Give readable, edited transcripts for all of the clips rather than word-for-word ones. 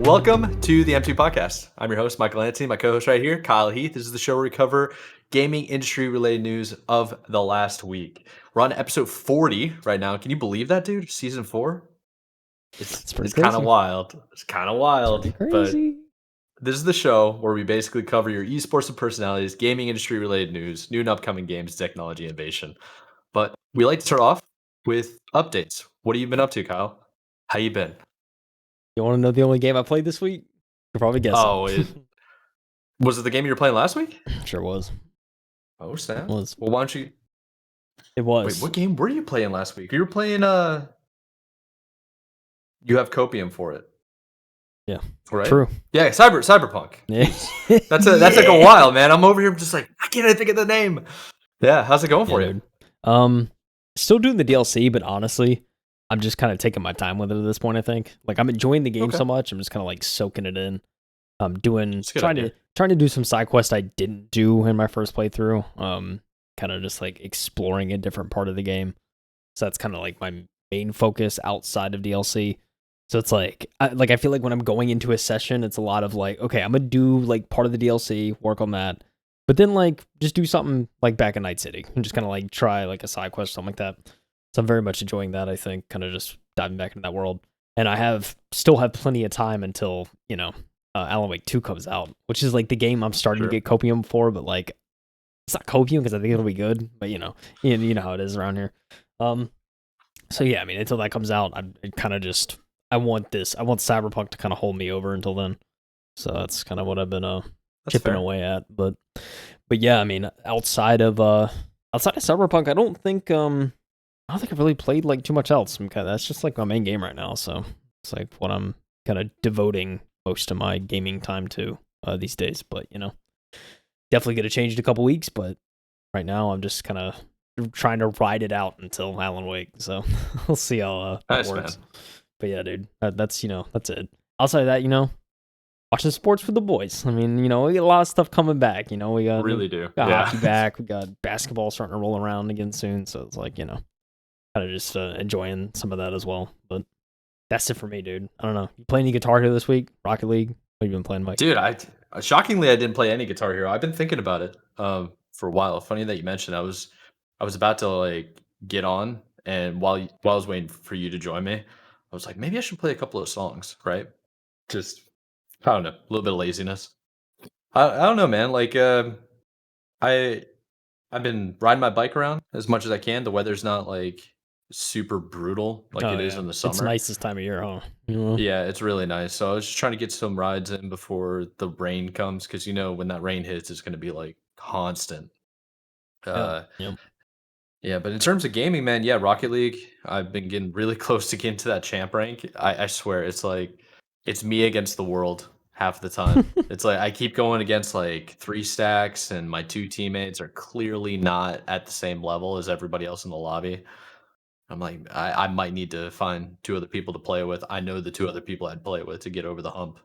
Welcome to the M2 Podcast. I'm your host, Michael Anthony. My co-host right here, Kyle Heath. This is the show where we cover gaming industry-related news of the last week. We're on episode 40 right now. Can you believe that, dude? Season 4? It's kind of wild. It's kind of wild. But this is the show where we basically cover your esports and personalities, gaming industry-related news, new and upcoming games, technology, innovation. But we like to start off with updates. What have you been up to, Kyle? How you been? You want to know the only game I played this week? You're probably guessing. Oh, was it the game you were playing last week? Sure was. Oh, snap. It was. Well, why don't you... It was. Wait, what game were you playing last week? You were playing, You have Copium for it. Yeah. Right? True. Yeah, Cyberpunk. Yeah. That's like a while, man. I'm over here just like, I can't think of the name. Yeah, how's it going for you? Dude. Still doing the DLC, but honestly, I'm just kind of taking my time with it at this point, I think. Like, I'm enjoying the game so much, I'm just kind of like soaking it in. I'm trying to do some side quests I didn't do in my first playthrough. Kind of just like exploring a different part of the game. So that's kind of like my main focus outside of DLC. So it's like I feel like when I'm going into a session, it's a lot of like, okay, I'm gonna do like part of the DLC, work on that, but then like just do something like back in Night City and just kind of like try like a side quest or something like that. So I'm very much enjoying that. I think kind of just diving back into that world, and I still have plenty of time until Alan Wake 2 comes out, which is like the game I'm starting to get copium for, but like it's not copium because I think it'll be good, but you know how it is around here. So yeah, I mean, until that comes out, I want Cyberpunk to kind of hold me over until then. So that's kind of what I've been chipping away at. But yeah, I mean, outside of Cyberpunk, I don't think I've really played like too much else. That's just like my main game right now. So it's like what I'm kind of devoting most of my gaming time to these days. But definitely gonna change in a couple weeks. But right now, I'm just kind of trying to ride it out until Alan Wake. So we'll see how it works. Man. But yeah, dude, that's it. Outside of that, watching sports for the boys. I mean, we get a lot of stuff coming back. We got hockey back. We got basketball starting to roll around again soon. So it's like, kind of just enjoying some of that as well. But that's it for me, dude. I don't know. You play any Guitar Hero this week? Rocket League? What have you been playing, Mike? Dude, shockingly, I didn't play any Guitar Hero. I've been thinking about it for a while. Funny that you mentioned. I was about to like get on, and while I was waiting for you to join me, I was like, maybe I should play a couple of songs, right? Just, I don't know, a little bit of laziness. I don't know, man. Like, I've been riding my bike around as much as I can. The weather's not like super brutal like it is in the summer. It's nice this time of year, huh? Yeah, it's really nice. So I was just trying to get some rides in before the rain comes, because when that rain hits, it's going to be like constant. Yeah, but in terms of gaming, man, yeah, Rocket League, I've been getting really close to getting to that champ rank. I swear, it's like, it's me against the world half the time. It's like, I keep going against like 3 stacks, and my 2 teammates are clearly not at the same level as everybody else in the lobby. I'm like, I might need to find 2 other people to play with. I know the 2 other people I'd play with to get over the hump.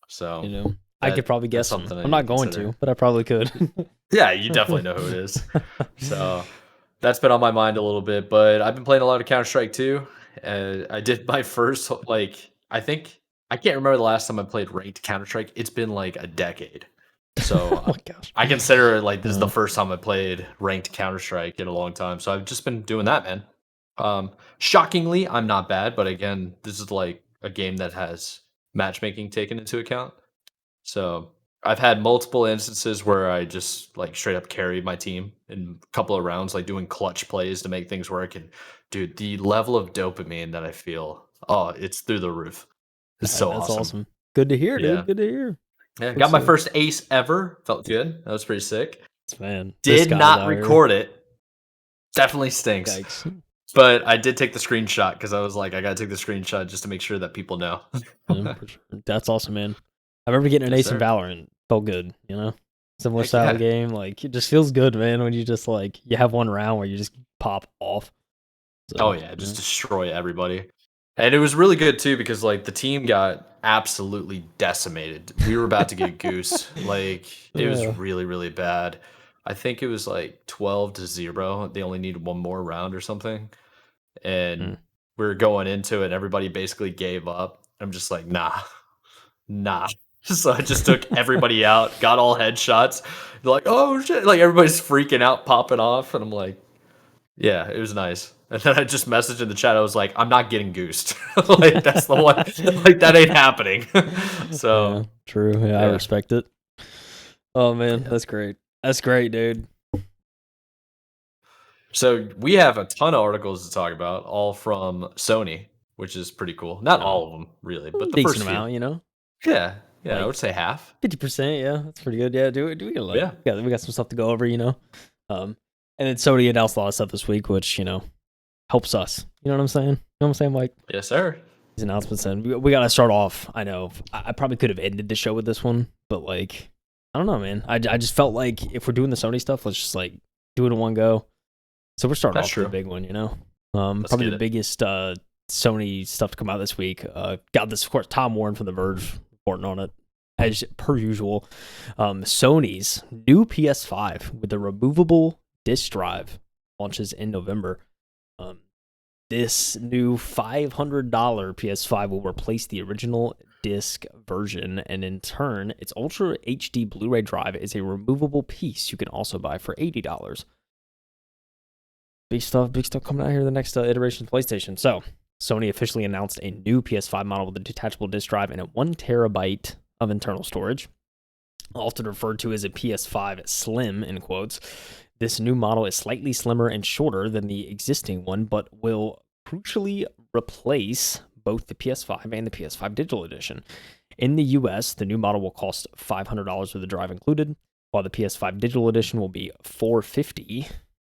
So, I could probably guess something. I'm not going to, but I probably could. Yeah, you definitely know who it is. So that's been on my mind a little bit, but I've been playing a lot of Counter-Strike too. I did my first, I can't remember the last time I played ranked Counter-Strike. It's been like a decade. So oh my gosh. I consider it like this is the first time I played ranked Counter-Strike in a long time. So I've just been doing that, man. Shockingly, I'm not bad, but again, this is like a game that has matchmaking taken into account. So I've had multiple instances where I just like straight up carried my team in a couple of rounds, like doing clutch plays to make things work. And dude, the level of dopamine that I feel, it's through the roof. It's so awesome. Good to hear, dude. Good to hear. Yeah, got my first ace ever. Felt good. That was pretty sick. Man, did not record it. Definitely stinks. Yikes. But I did take the screenshot because I was like, I gotta take the screenshot just to make sure that people know. Yeah, for sure. That's awesome, man. I remember getting an ace in Valorant. Felt good, Similar style game. Like, it just feels good, man, when you just like, you have one round where you just pop off. So, just destroy everybody. And it was really good too, because like the team got absolutely decimated. We were about to get goose. Like, it was really, really bad. I think it was like 12-0. They only needed one more round or something. And we were going into it, and everybody basically gave up. I'm just like, nah, nah. So I just took everybody out, got all headshots. They're like, oh shit, like everybody's freaking out, popping off, and I'm like, yeah, it was nice. And then I just messaged in the chat. I was like, I'm not getting goosed. Like that's the one. Like that ain't happening. So Yeah, true. Yeah, I respect it. Oh man, that's great. That's great, dude. So we have a ton of articles to talk about, all from Sony, which is pretty cool. Not all of them, really, but the Decent first few. amount, you know. Yeah, I Like would say half. 50%. Yeah, that's pretty good. Yeah, do we get like Yeah, we got some stuff to go over, you know. And then Sony announced a lot of stuff this week, which helps us. You know what I'm saying? You know what I'm saying, Mike? yes, sir. These announcements, and we got to start off. I know I probably could have ended the show with this one, but like I don't know, man. I just felt like if we're doing the Sony stuff, let's just like do it in one go. So we're starting off with a big one, you know. Probably the biggest Sony stuff to come out this week. Got this, of course, Tom Warren from The Verge reporting on it, as per usual. Sony's new PS5 with a removable disk drive launches in November. This new $500 PS5 will replace the original disc version, and in turn, its Ultra HD Blu-ray drive is a removable piece you can also buy for $80. Big stuff coming out here the next iteration of PlayStation. So, Sony officially announced a new PS5 model with a detachable disk drive and a 1 terabyte of internal storage, often referred to as a PS5 Slim, in quotes. This new model is slightly slimmer and shorter than the existing one, but will crucially replace both the PS5 and the PS5 Digital Edition. In the US, the new model will cost $500 with the drive included, while the PS5 Digital Edition will be $450.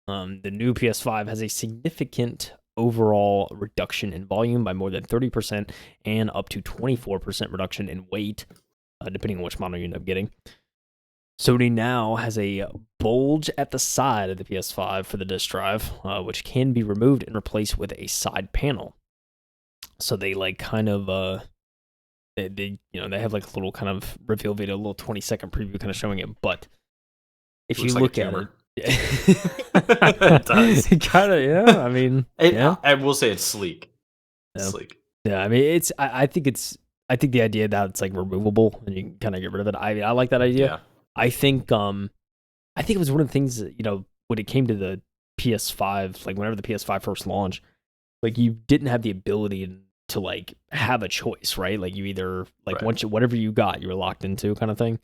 The new PS5 has a significant overall reduction in volume by more than 30% and up to 24% reduction in weight, depending on which model you end up getting. Sony now has a bulge at the side of the PS5 for the disk drive, which can be removed and replaced with a side panel. So they like kind of they have like a little kind of reveal video, a little 20-second preview kind of showing it. But if you look at it, it does. Kind of, yeah. I mean, I will say it's sleek. It's sleek. Yeah, I mean, it's. I think the idea that it's like removable and you can kind of get rid of it. I like that idea. Yeah. I think it was one of the things that, when it came to the PS5, like whenever the PS5 first launched, like you didn't have the ability to like have a choice, right? Like you either like once whatever you got, you were locked into kind of thing.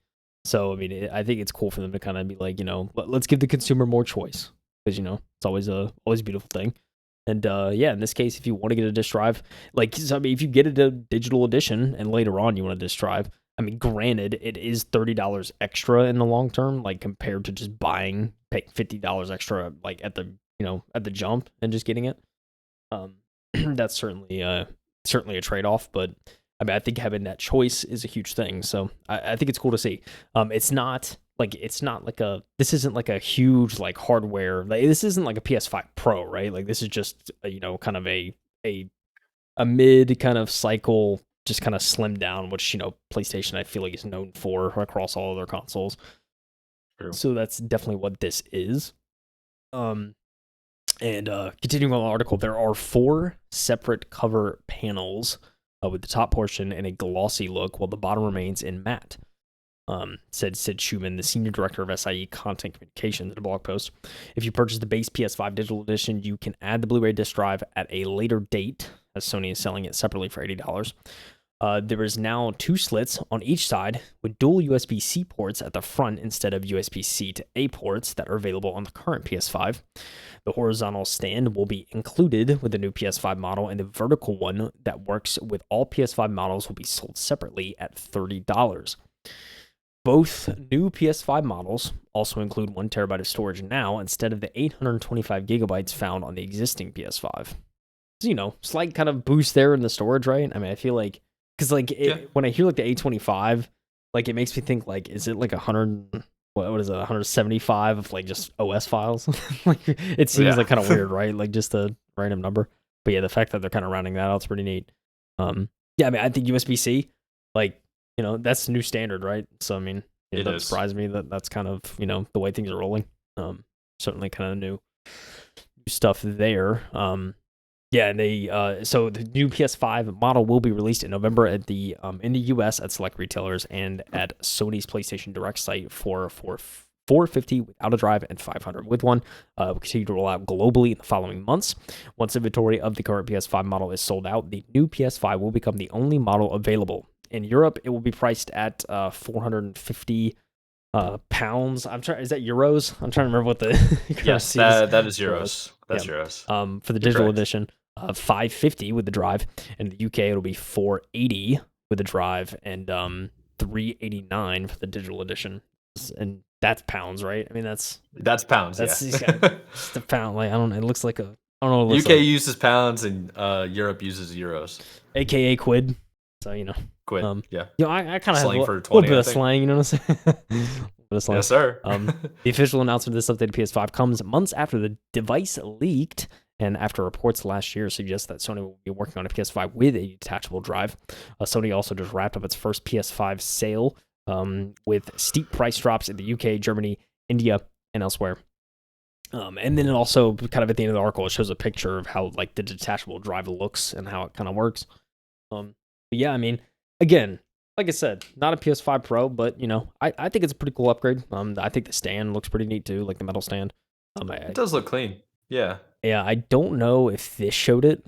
So I mean, I think it's cool for them to kind of be like, let's give the consumer more choice, because it's always a beautiful thing. And in this case, if you want to get a disk drive, if you get a digital edition and later on you want a disk drive, I mean, granted, it is $30 extra in the long term, like compared to just paying $50 extra, like at the jump and just getting it. That's certainly a trade off, but I mean, I think having that choice is a huge thing. So I think it's cool to see. This isn't like a huge like hardware. Like this isn't like a PS5 Pro, right? Like this is just kind of a mid kind of cycle, just kind of slimmed down, which PlayStation I feel like is known for across all of their consoles. True. So that's definitely what this is. And continuing on the article, there are 4 separate cover panels with the top portion in a glossy look, while the bottom remains in matte. Said Sid Schumann, the senior director of SIE Content Communications, in a blog post. If you purchase the base PS5 digital edition, you can add the Blu-ray disc drive at a later date, as Sony is selling it separately for $80. There is now 2 slits on each side with dual USB-C ports at the front instead of USB-C to A ports that are available on the current PS5. The horizontal stand will be included with the new PS5 model, and the vertical one that works with all PS5 models will be sold separately at $30. Both new PS5 models also include 1 terabyte of storage now instead of the 825 gigabytes found on the existing PS5. So, slight kind of boost there in the storage, right? I mean, I feel like, because when I hear like the 825, like it makes me think like, is it like 100? What is it? 175 of like just OS files? Like it seems like kind of weird, right? Like just a random number. But yeah, the fact that they're kind of rounding that out is pretty neat. I mean, I think USB-C, like that's the new standard, right? So I mean, it doesn't surprise me that that's kind of the way things are rolling. Certainly kind of new stuff there. Yeah, and they so the new PS5 model will be released in November at the in the US at select retailers and at Sony's PlayStation Direct site for 450 without a drive and 500 with one. Will continue to roll out globally in the following months. Once inventory of the current PS5 model is sold out, the new PS5 will become the only model available. In Europe, it will be priced at 450 pounds. I'm trying. Is that euros? I'm trying to remember what the yes, currency is. that is euros. That's euros. For the You're digital correct. edition, 550 with the drive. In the UK, it'll be 480 with the drive and 389 for the digital edition. And that's pounds, right? I mean, that's pounds. that's Yeah. just a pound. Like I don't know. It looks like a I don't know. What it looks UK like. uses pounds and Europe uses euros. AKA quid. So Quid. Yeah. I kind of have Slang a for little 20, bit I of think. slang. You know what I'm saying? A bit of slang. Yes, sir. The official announcement of this updated PS5 comes months after the device leaked and after reports last year suggest that Sony will be working on a PS5 with a detachable drive. Sony also just wrapped up its first PS5 sale with steep price drops in the UK, Germany, India, and elsewhere. And then it also kind of at the end of the article, it shows a picture of how like the detachable drive looks and how it kind of works. But yeah, I mean, again, like I said, not a PS5 Pro, but I think it's a pretty cool upgrade. I think the stand looks pretty neat too, like the metal stand. It does look clean. Yeah. Yeah, I don't know if this showed it,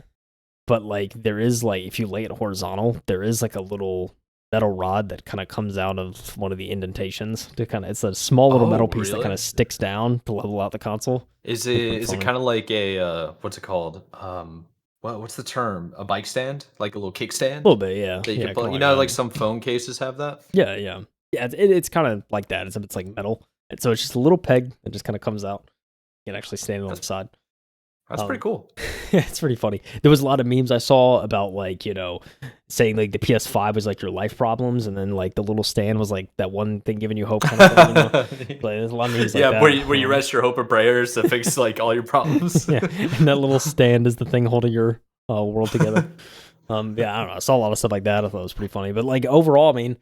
but like there is like if you lay it horizontal, there is like a little metal rod that kind of comes out of one of the indentations to it's a small little metal piece that kind really? of sticks down to level out the console. Is it kind of like a what's it called? What's the term? A bike stand? Like a little A little kickstand bit, yeah, that you yeah, can kind pull? of You like know, that. like some phone cases have that. Yeah, yeah, yeah. It's kind of like that. It's like metal, and so it's just a little peg that just kind of comes out. You can actually stand it on the side. That's pretty cool. It's pretty funny. There was a lot of memes I saw about like saying like the PS5 was like your life problems, and then like the little stand was like that one thing giving you hope kind of thing. But there's a lot of memes like that. where you rest your hope and prayers to fix like all your problems. Yeah, and that little stand is the thing holding your world together. Yeah, I don't know. I saw a lot of stuff like that. I thought it was pretty funny. But like overall, I mean,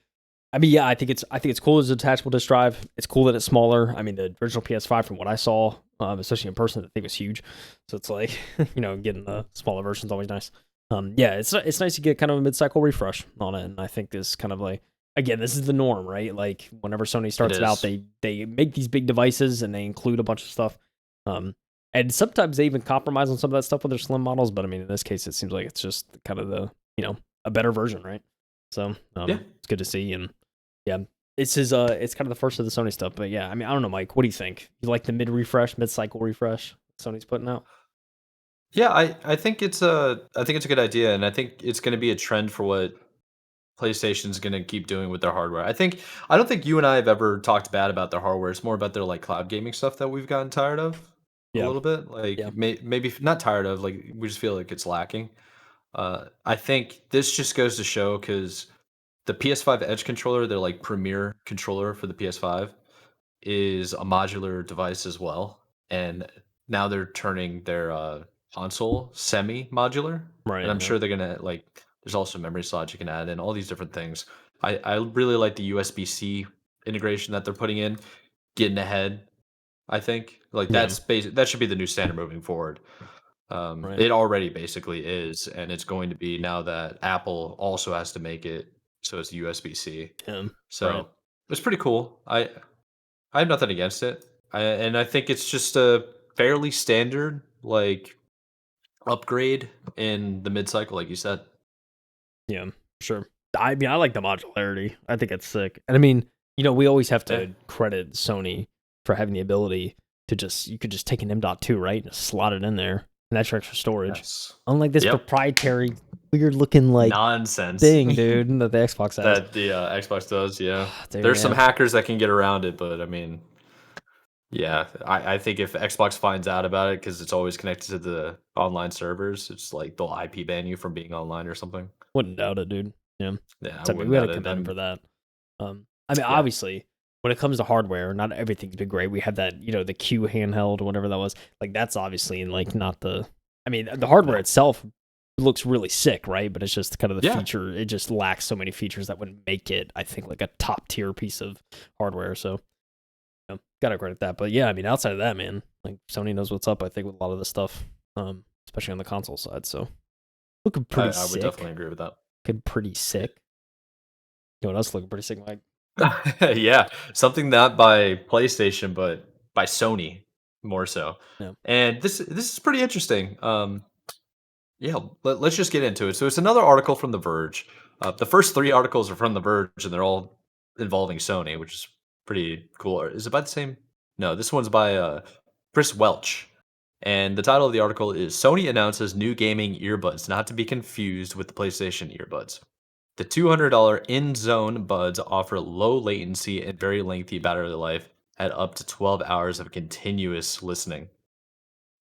yeah, I think it's cool as a detachable disk drive. It's cool that it's smaller. I mean, the original PS5, from what I saw, especially in person, I think was huge. So it's like, getting the smaller version is always nice. Yeah, it's nice to get kind of a mid-cycle refresh on it, and I think this kind of like, again, this is the norm, right? Like whenever Sony starts it out, they make these big devices and they include a bunch of stuff. And sometimes they even compromise on some of that stuff with their slim models. But I mean, in this case, it seems like it's just kind of the a better version, right? So it's good to see, and yeah, it's kind of the first of the Sony stuff. But yeah, I mean, I don't know, Mike. What do you think? You like the mid-cycle refresh Sony's putting out? Yeah, I think it's a good idea, and I think it's going to be a trend for what PlayStation's going to keep doing with their hardware. I don't think you and I have ever talked bad about their hardware. It's more about their like cloud gaming stuff that we've gotten tired of a Yeah, little bit. yeah, Like maybe not tired of. Like we just feel like it's lacking. I think this just goes to show because the PS5 Edge controller, their like premier controller for the PS5, is a modular device as well, and now they're turning their console semi-modular, and right. I'm Yeah, sure they're gonna like. There's also memory slots you can add in, all these different things. I really like the USB-C integration that they're putting in, getting ahead. I think like yeah, that should be the new standard moving forward. right. It already basically is, and it's going to be now that Apple also has to make it so it's USB-C. Yeah, right. So it's pretty cool. I have nothing against it, and I think it's just a fairly standard like upgrade in the mid cycle, like you said. Yeah, sure. I mean, I like the modularity. I think it's sick. And I mean, we always have Yeah. to credit Sony for having the ability to you could just take an M.2, right? And just slot it in there. And that's your extra storage. Yes. Unlike this Yep. proprietary, weird looking like Nonsense thing, dude, that the Xbox has. that the Xbox does. Yeah, Dude, there's some yeah. hackers that can get around it, but I mean, yeah, I think if Xbox finds out about it because it's always connected to the online servers, it's like they'll IP ban you from being online or something. Wouldn't doubt it, dude. Yeah. Yeah, I So I mean, wouldn't we got to doubt it. commend them for Then that. I mean, yeah, obviously, when it comes to hardware, not everything's been great. We have that, the Q handheld, whatever that was. Like, that's obviously like not the. I mean, the hardware no. itself looks really sick, right? But it's just kind of the Yeah. feature. It just lacks so many features that would make it, I think, like a top tier piece of hardware. So, gotta credit that. But yeah, I mean, outside of that, man, like Sony knows what's up. I think with a lot of this stuff. especially on the console side. So looking pretty I would sick. definitely agree with that. Looking pretty sick. You know what else looking pretty sick, Mike? Yeah, something not by PlayStation, but by Sony more so. Yeah. And this is pretty interesting. Yeah, let's just get into it. So it's another article from The Verge. The first three articles are from The Verge, and they're all involving Sony, which is pretty cool. Is it by the same? No, this one's by Chris Welch. And the title of the article is Sony announces new gaming earbuds, not to be confused with the PlayStation earbuds. The $200 in-zone buds offer low latency and very lengthy battery life at up to 12 hours of continuous listening.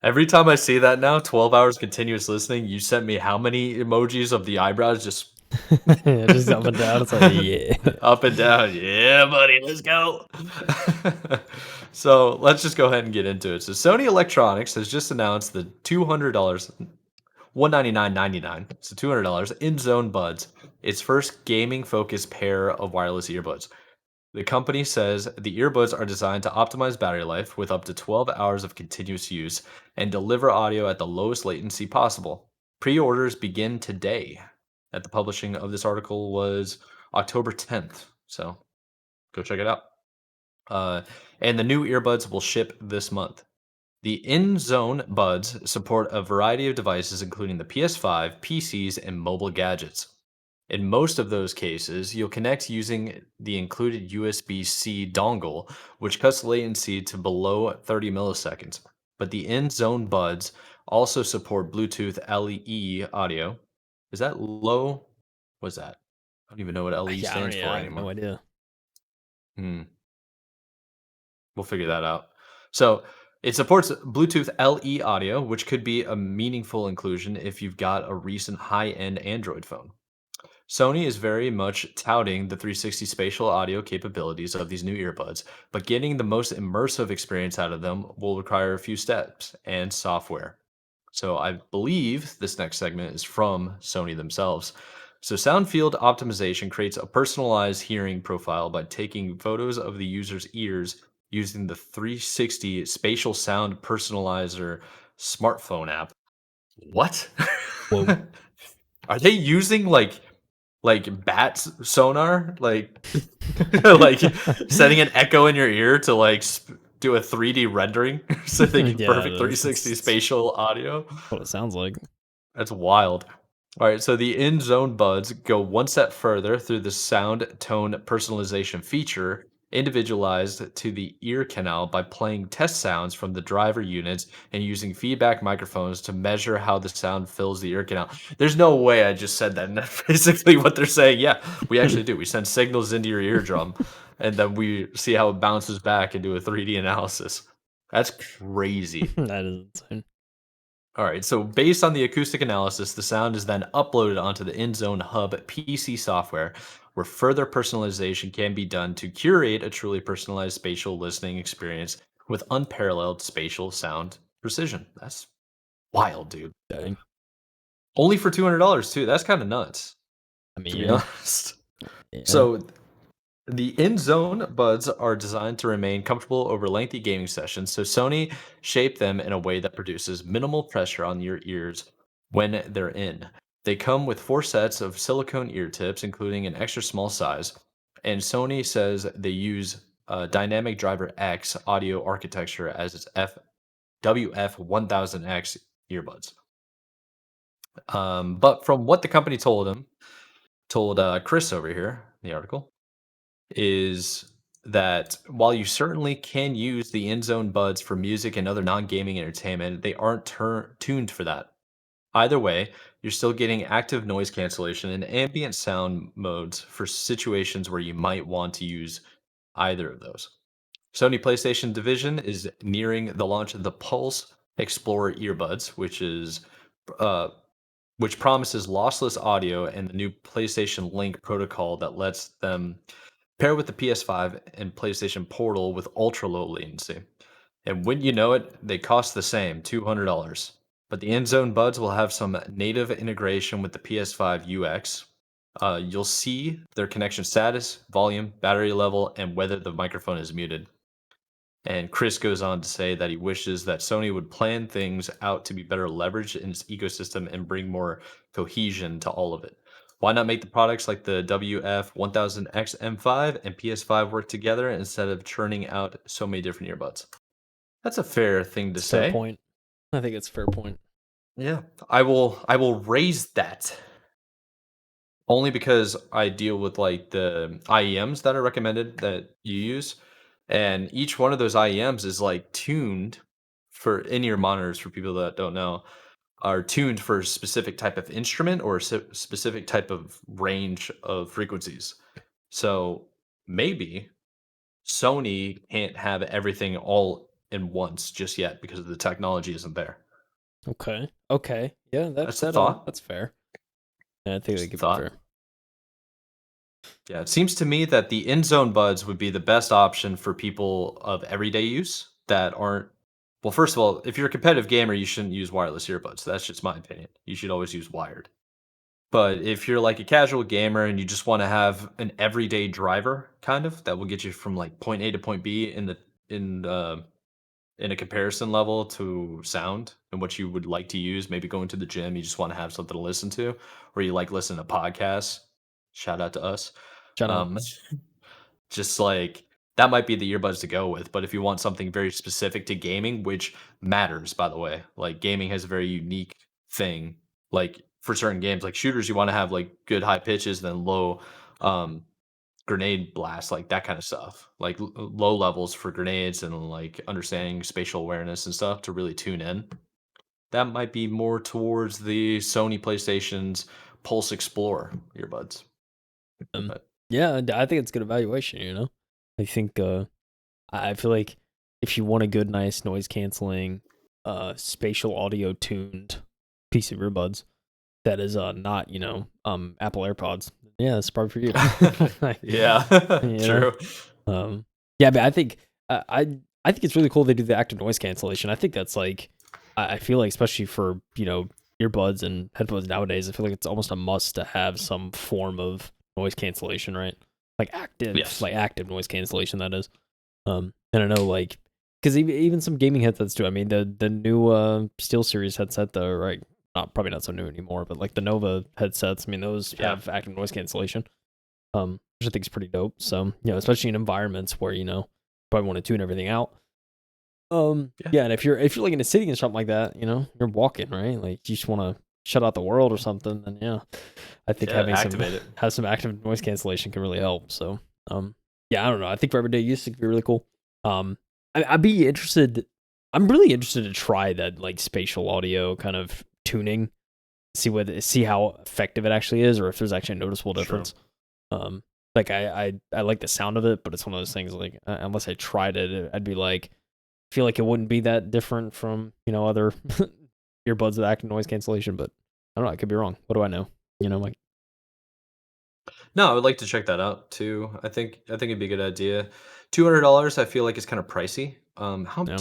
Every time I see that now, 12 hours continuous listening, you sent me how many emojis of the eyebrows just Just up and down. It's like, yeah. up and down. Yeah, buddy, let's go. So let's just go ahead and get into it. So Sony Electronics has just announced the $200, $199.99, so $200 in-zone buds, its first gaming-focused pair of wireless earbuds. The company says the earbuds are designed to optimize battery life with up to 12 hours of continuous use and deliver audio at the lowest latency possible. Pre-orders begin today. At the publishing of this article was October 10th, so go check it out. And the new earbuds will ship this month. The in-zone buds support a variety of devices, including the PS5, PCs, and mobile gadgets. In most of those cases, you'll connect using the included USB-C dongle, which cuts latency to below 30 milliseconds. But the in-zone buds also support Bluetooth LE audio. Is that low? What's that? I don't even know what LE Yeah, stands for I have anymore. no idea. We'll figure that out. So it supports Bluetooth LE audio, which could be a meaningful inclusion if you've got a recent high-end Android phone. Sony is very much touting the 360 spatial audio capabilities of these new earbuds, but getting the most immersive experience out of them will require a few steps and software. So I believe this next segment is from Sony themselves. So sound field optimization creates a personalized hearing profile by taking photos of the user's ears using the 360 spatial sound personalizer smartphone app. What? Whoa. Are they using like bats sonar, like setting an echo in your ear to do a 3D rendering so they get Yeah, perfect 360 spatial audio? what it sounds like. That's wild. All right, so the in-zone buds go one step further through the sound tone personalization feature, individualized to the ear canal by playing test sounds from the driver units and using feedback microphones to measure how the sound fills the ear canal. There's no way I just said that. And that's basically what they're saying. Yeah, we actually do. We send signals into your eardrum, and then we see how it bounces back and do a 3D analysis. That's crazy. That is insane. All right, so based on the acoustic analysis, the sound is then uploaded onto the InZone Hub PC software, where further personalization can be done to curate a truly personalized spatial listening experience with unparalleled spatial sound precision. That's wild, dude. Dang. Only for $200 too. That's kind of nuts, I mean, to be yeah. honest. Yeah. So the in-zone buds are designed to remain comfortable over lengthy gaming sessions, so Sony shaped them in a way that produces minimal pressure on your ears when they're in. They come with 4 sets of silicone ear tips, including an extra small size, and Sony says they use Dynamic Driver X audio architecture as its WF1000X earbuds. But from what the company told Chris over here in the article, is that while you certainly can use the in-zone buds for music and other non-gaming entertainment, they aren't tuned for that. Either way, you're still getting active noise cancellation and ambient sound modes for situations where you might want to use either of those. Sony PlayStation division is nearing the launch of the Pulse Explorer earbuds, uh, which promises lossless audio and the new PlayStation Link protocol that lets them pair with the PS5 and PlayStation Portal with ultra low latency. And when you know it, they cost the same, $200. But the in-zone buds will have some native integration with the PS5 UX. You'll see their connection status, volume, battery level, and whether the microphone is muted. And Chris goes on to say that he wishes that Sony would plan things out to be better leveraged in its ecosystem and bring more cohesion to all of it. Why not make the products like the WF-1000X M5 and PS5 work together instead of churning out so many different earbuds? That's a fair thing to It's a fair say. point. I think it's a fair point. Yeah, I will raise that only because I deal with like the IEMs that are recommended that you use, and each one of those IEMs is like tuned for in-ear monitors for people that don't know are tuned for a specific type of instrument or a specific type of range of frequencies. So maybe Sony can't have everything all in once just yet because the technology isn't there. Okay. Okay. Yeah, That's a thought. that's fair. Yeah, I think that Just a could be fair. thought. Yeah, it seems to me that the in zone buds would be the best option for people of everyday use that aren't. Well, first of all, if you're a competitive gamer, you shouldn't use wireless earbuds. That's just my opinion. You should always use wired. But if you're like a casual gamer and you just want to have an everyday driver, kind of that will get you from like point A to point B in a comparison level to sound and what you would like to use, maybe going to the gym, you just want to have something to listen to, or you like listening to podcasts. Shout out to us. Shout out. Um, just like that might be the earbuds to go with. But if you want something very specific to gaming, which matters, by the way, like gaming has a very unique thing. Like for certain games, like shooters, you want to have like good high pitches, then low um, grenade blast, like that kind of stuff. Like low levels for grenades and like understanding spatial awareness and stuff to really tune in. That might be more towards the Sony PlayStation's Pulse Explorer earbuds. Um, But yeah, I think it's good evaluation. I think I feel like if you want a good, nice noise canceling, spatial audio tuned piece of earbuds that is not Apple AirPods, yeah, it's probably for you. yeah, you know, true. yeah, but I think I think it's really cool they do the active noise cancellation. I think that's like I feel like especially for earbuds and headphones nowadays, I feel like it's almost a must to have some form of noise cancellation, right? Yes. Like active noise cancellation. That is. And I know like because even some gaming headsets too. I mean the new Steel Series headset though, right? Not probably not so new anymore, but like the Nova headsets. I mean those Yeah. have active noise cancellation. Which I think is pretty dope. So especially in environments where probably want to tune everything out. Yeah. Yeah, and if you're like in a city and something like that, you're walking, right? Like you just want to shut out the world or something, then yeah, I think Yeah. having some Activate it. have some active noise cancellation can really help. So, yeah, I don't know. I think for everyday use it could be really cool. I'd be interested. I'm really interested to try that like spatial audio kind of tuning, see how effective it actually is, or if there's actually a noticeable Sure. difference. Like I like the sound of it, but it's one of those things like unless I tried it, I'd be like feel like it wouldn't be that different from other earbuds with active noise cancellation. But I don't know. I could be wrong. What do I know? Like No, I would like to check that out too. I think it'd be a good idea. $200, I feel like it's kind of pricey. How yeah.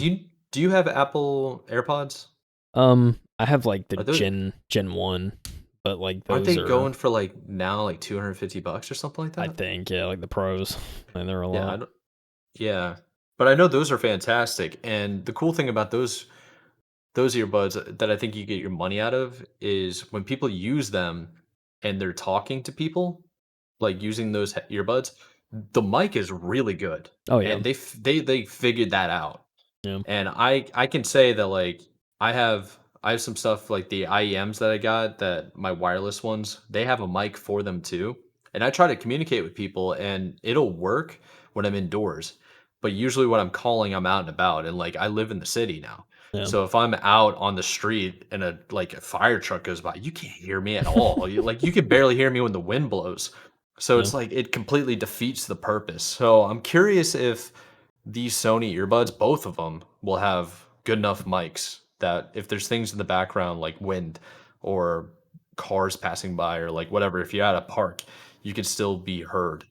do you have Apple AirPods? I have like the Are those Gen 1, but like aren't those they are going for like now like $250 or something like I that? think yeah like the pros and they're a Yeah, lot. yeah. But I know those are fantastic. And the cool thing about those earbuds that I think you get your money out of is when people use them and they're talking to people, like using those earbuds, the mic is really good, Oh yeah, and they figured that out. yeah, And I can say that like I have some stuff like the IEMs that I got that my wireless ones, they have a mic for them too. And I try to communicate with people and it'll work when I'm indoors. But usually when I'm calling, I'm out and about and like I live in the city now. yeah, So if I'm out on the street and a fire truck goes by, you can't hear me at all. You can barely hear me when the wind blows. So yeah. it's like it completely defeats the purpose. So I'm curious if these Sony earbuds, both of them, will have good enough mics that if there's things in the background like wind or cars passing by or like whatever, if you're at a park, you can still be heard.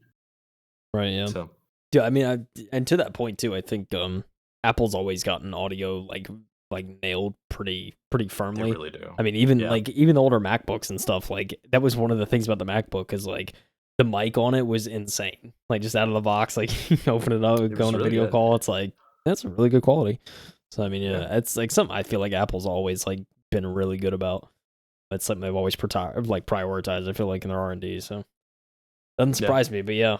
Right, yeah. So Yeah, I mean, and to that point too, I think Apple's always gotten audio like nailed pretty they firmly. really do. I mean, even Yeah. like even the older MacBooks and stuff, like that was one of the things about the MacBook is like the mic on it was insane. Like just out of the box, like you open it up, It go was on a really video good. call, it's like That's a really good quality. So I mean, yeah, it's like something I feel like Apple's always like been really good about. It's something they've always prioritized. I feel like in their R&D. So doesn't surprise me. But yeah,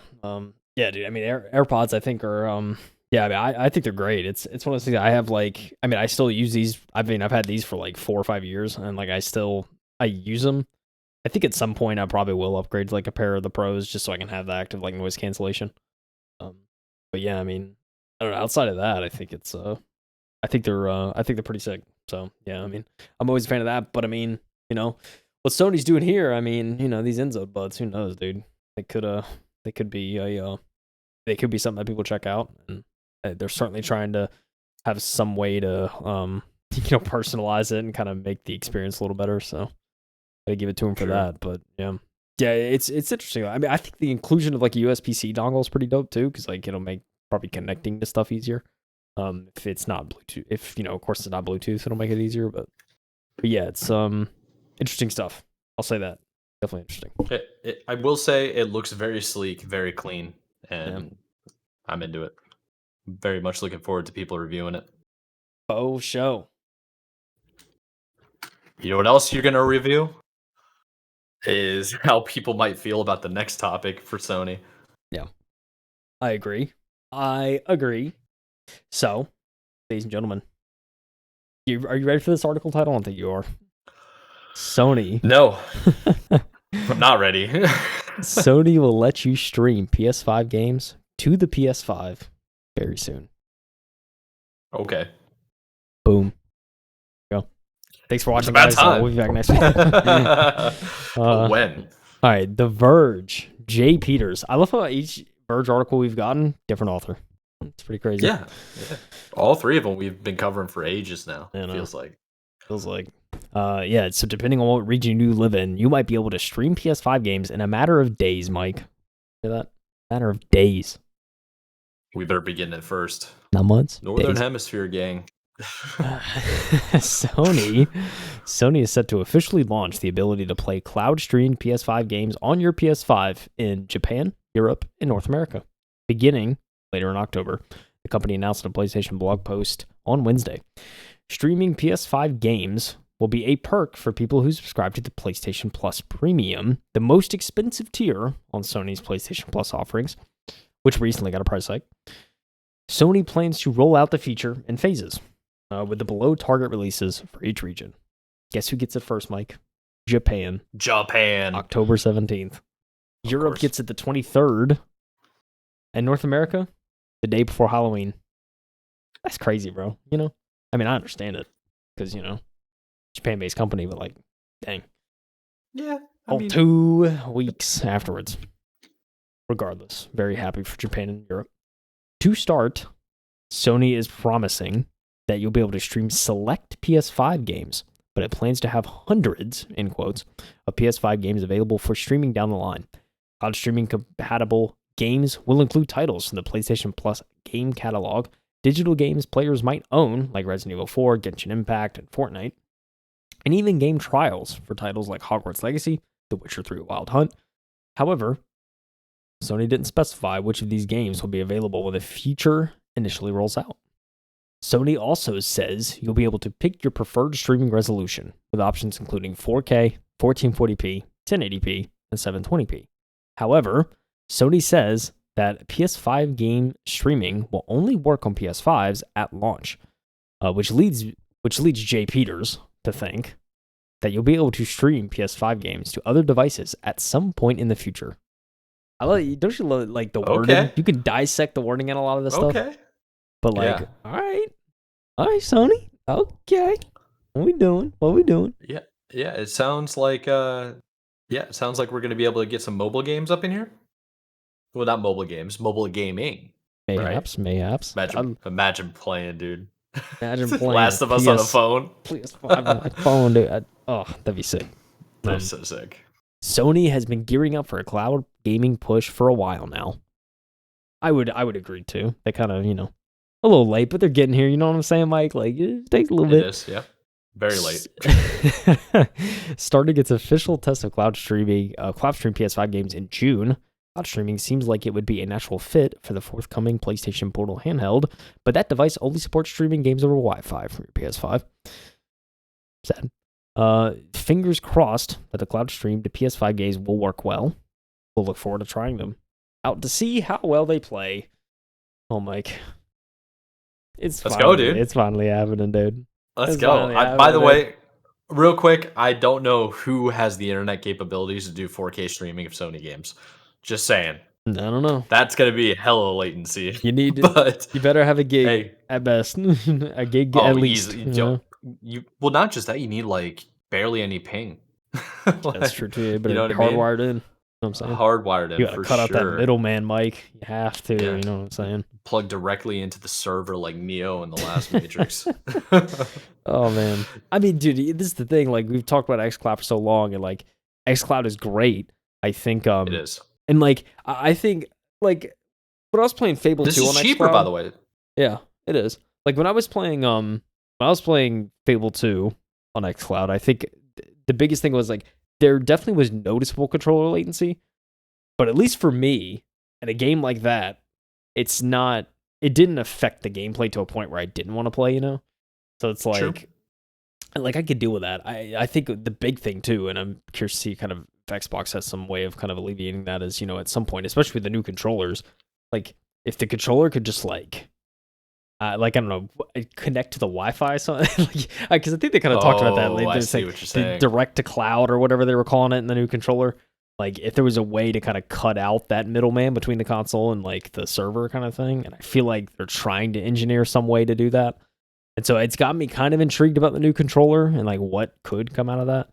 yeah, dude. I mean, AirPods I think are yeah, I mean, I think they're great. It's one of those things I have like. I mean, I still use these. I mean, I've had these for like 4 or 5 years, and like I use them. I think at some point I probably will upgrade to like a pair of the Pros just so I can have the active like noise cancellation. But yeah, I mean, I don't know. Outside of that, I think I think they're pretty sick. So yeah, I mean, I'm always a fan of that. But I mean, you know, what Sony's doing here, I mean, you know, these Enzo buds, who knows, dude? They could be they could be something that people check out, and they're certainly trying to have some way to personalize it and kind of make the experience a little better. So gotta give it to them for that. But yeah, it's interesting. I mean, I think the inclusion of like a USB-C dongle is pretty dope too, because like it'll make probably connecting to stuff easier. If it's not Bluetooth, if of course it's not Bluetooth, it'll make it easier. But yeah, it's interesting stuff. I'll say that. Definitely interesting. I will say it looks very sleek, very clean, and I'm into it. Very much looking forward to people reviewing it. Oh, show. You know what else you're gonna review? Is how people might feel about the next topic for Sony. Yeah, I agree. So, ladies and gentlemen, are you ready for this article title? I don't think you are. Sony. No, I'm not ready. Sony will let you stream PS5 games to the PS5 very soon. Okay. Boom. Go. Thanks for watching, guys. We'll be back next week. When? All right. The Verge. Jay Peters. I love how each Verge article we've gotten, different author. It's pretty crazy. Yeah. All 3 of them we've been covering for ages now. It feels like. Yeah, so depending on what region you live in, you might be able to stream PS5 games in a matter of days, Mike. Hear that? Matter of days. We better begin it first. Not months. Northern days. Hemisphere gang. Sony is set to officially launch the ability to play cloud-streamed PS5 games on your PS5 in Japan, Europe, and North America, beginning later in October. The company announced in a PlayStation blog post on Wednesday. Streaming PS5 games will be a perk for people who subscribe to the PlayStation Plus Premium, the most expensive tier on Sony's PlayStation Plus offerings, which recently got a price hike. Sony plans to roll out the feature in phases, with the below-target releases for each region. Guess who gets it first, Mike? Japan. October 17th. Europe gets it the 23rd. And North America, the day before Halloween. That's crazy, bro. You know? I mean, I understand it. Because, Japan-based company, but like, dang. Yeah. 2 weeks afterwards. Regardless, very happy for Japan and Europe. To start, Sony is promising that you'll be able to stream select PS5 games, but it plans to have hundreds, in quotes, of PS5 games available for streaming down the line. Cloud streaming compatible games will include titles from the PlayStation Plus game catalog, digital games players might own, like Resident Evil 4, Genshin Impact, and Fortnite, and even game trials for titles like Hogwarts Legacy, The Witcher 3 Wild Hunt. However, Sony didn't specify which of these games will be available when the feature initially rolls out. Sony also says you'll be able to pick your preferred streaming resolution, with options including 4K, 1440p, 1080p, and 720p. However, Sony says that PS5 game streaming will only work on PS5s at launch, which leads Jay Peters to think that you'll be able to stream PS5 games to other devices at some point in the future. Don't you love like the wording? You can dissect the wording in a lot of this stuff. Okay. But like, all right, Sony. Okay, what we doing? Yeah. It sounds like we're gonna be able to get some mobile games up in here. Well, not mobile games, mobile gaming. Mayhaps. Imagine playing, dude. Imagine playing Last of Us on a phone. PS5 on my phone, dude. That'd be sick. That's so sick. Sony has been gearing up for a cloud gaming push for a while now. I would agree too. They kind of, a little late, but they're getting here. You know what I'm saying, Mike? Like, it takes a little bit. It is, yeah. Very late. Starting its official test of cloud stream PS5 games in June, cloud streaming seems like it would be a natural fit for the forthcoming PlayStation Portal handheld, but that device only supports streaming games over Wi-Fi from your PS5. Sad. Fingers crossed that the cloud stream to PS5 games will work well. We'll look forward to trying them out to see how well they play. Oh, Mike. Let's go, dude. It's finally happening, dude. Let's go. By the way, real quick, I don't know who has the internet capabilities to do 4K streaming of Sony games. Just saying. I don't know. That's gonna be hella latency. You need, but you better have a gig at best. A gig at least. Well, not just that. You need like barely any ping. That's true too. But you know hardwired in. You know what I'm saying? Hardwired in. You gotta cut out that middleman, Mike. You have to. Yeah. You know what I'm saying? Plug directly into the server like Neo in the last Matrix. Oh man. I mean, dude, this is the thing. Like we've talked about xCloud for so long, and like xCloud is great. I think it is. And like I think like when I was playing Fable 2 on xCloud. This is cheaper, by the way. Yeah, it is. Like when I was playing Fable 2 on xCloud, I think the biggest thing was like there definitely was noticeable controller latency, but at least for me, in a game like that, it didn't affect the gameplay to a point where I didn't want to play, you know? So it's like, True. Like I could deal with that. I think the big thing too, and I'm curious to see kind of if Xbox has some way of kind of alleviating that is, you know, at some point, especially with the new controllers, like if the controller could just like I don't know, connect to the Wi-Fi, so because I think they kind of talked about that. Like, I see what you're saying. Direct to cloud or whatever they were calling it in the new controller. Like if there was a way to kind of cut out that middleman between the console and like the server kind of thing, and I feel like they're trying to engineer some way to do that. And so it's got me kind of intrigued about the new controller and like what could come out of that,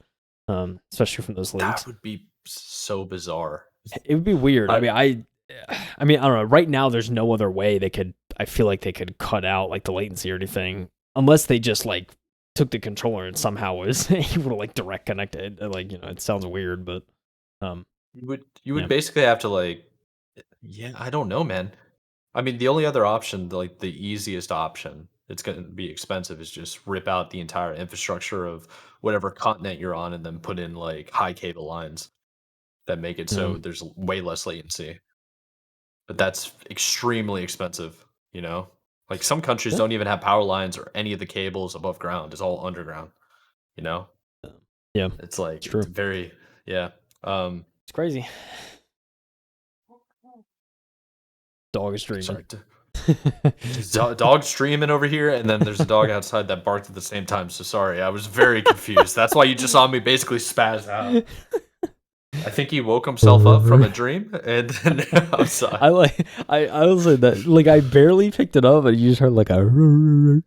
especially from those leaks. That would be so bizarre. It would be weird. I mean, I don't know. Right now, there's no other way they could. I feel like they could cut out like the latency or anything, unless they just like took the controller and somehow was able to like direct connect it. Like, you know, it sounds weird, but you would basically have to like, I don't know, man. I mean, the only other option, like the easiest option, it's going to be expensive, is just rip out the entire infrastructure of whatever continent you're on, and then put in like high cable lines that make it so there's way less latency. But that's extremely expensive, you know? Like some countries don't even have power lines or any of the cables above ground. It's all underground, you know? Yeah. It's like it's very it's crazy. Dog is streaming. Sorry. Dog streaming over here, and then there's a dog outside that barked at the same time. So sorry, I was very confused. That's why you just saw me basically spaz out. I think he woke himself up from a dream, and then outside. I will say that like I barely picked it up, and you just heard like a.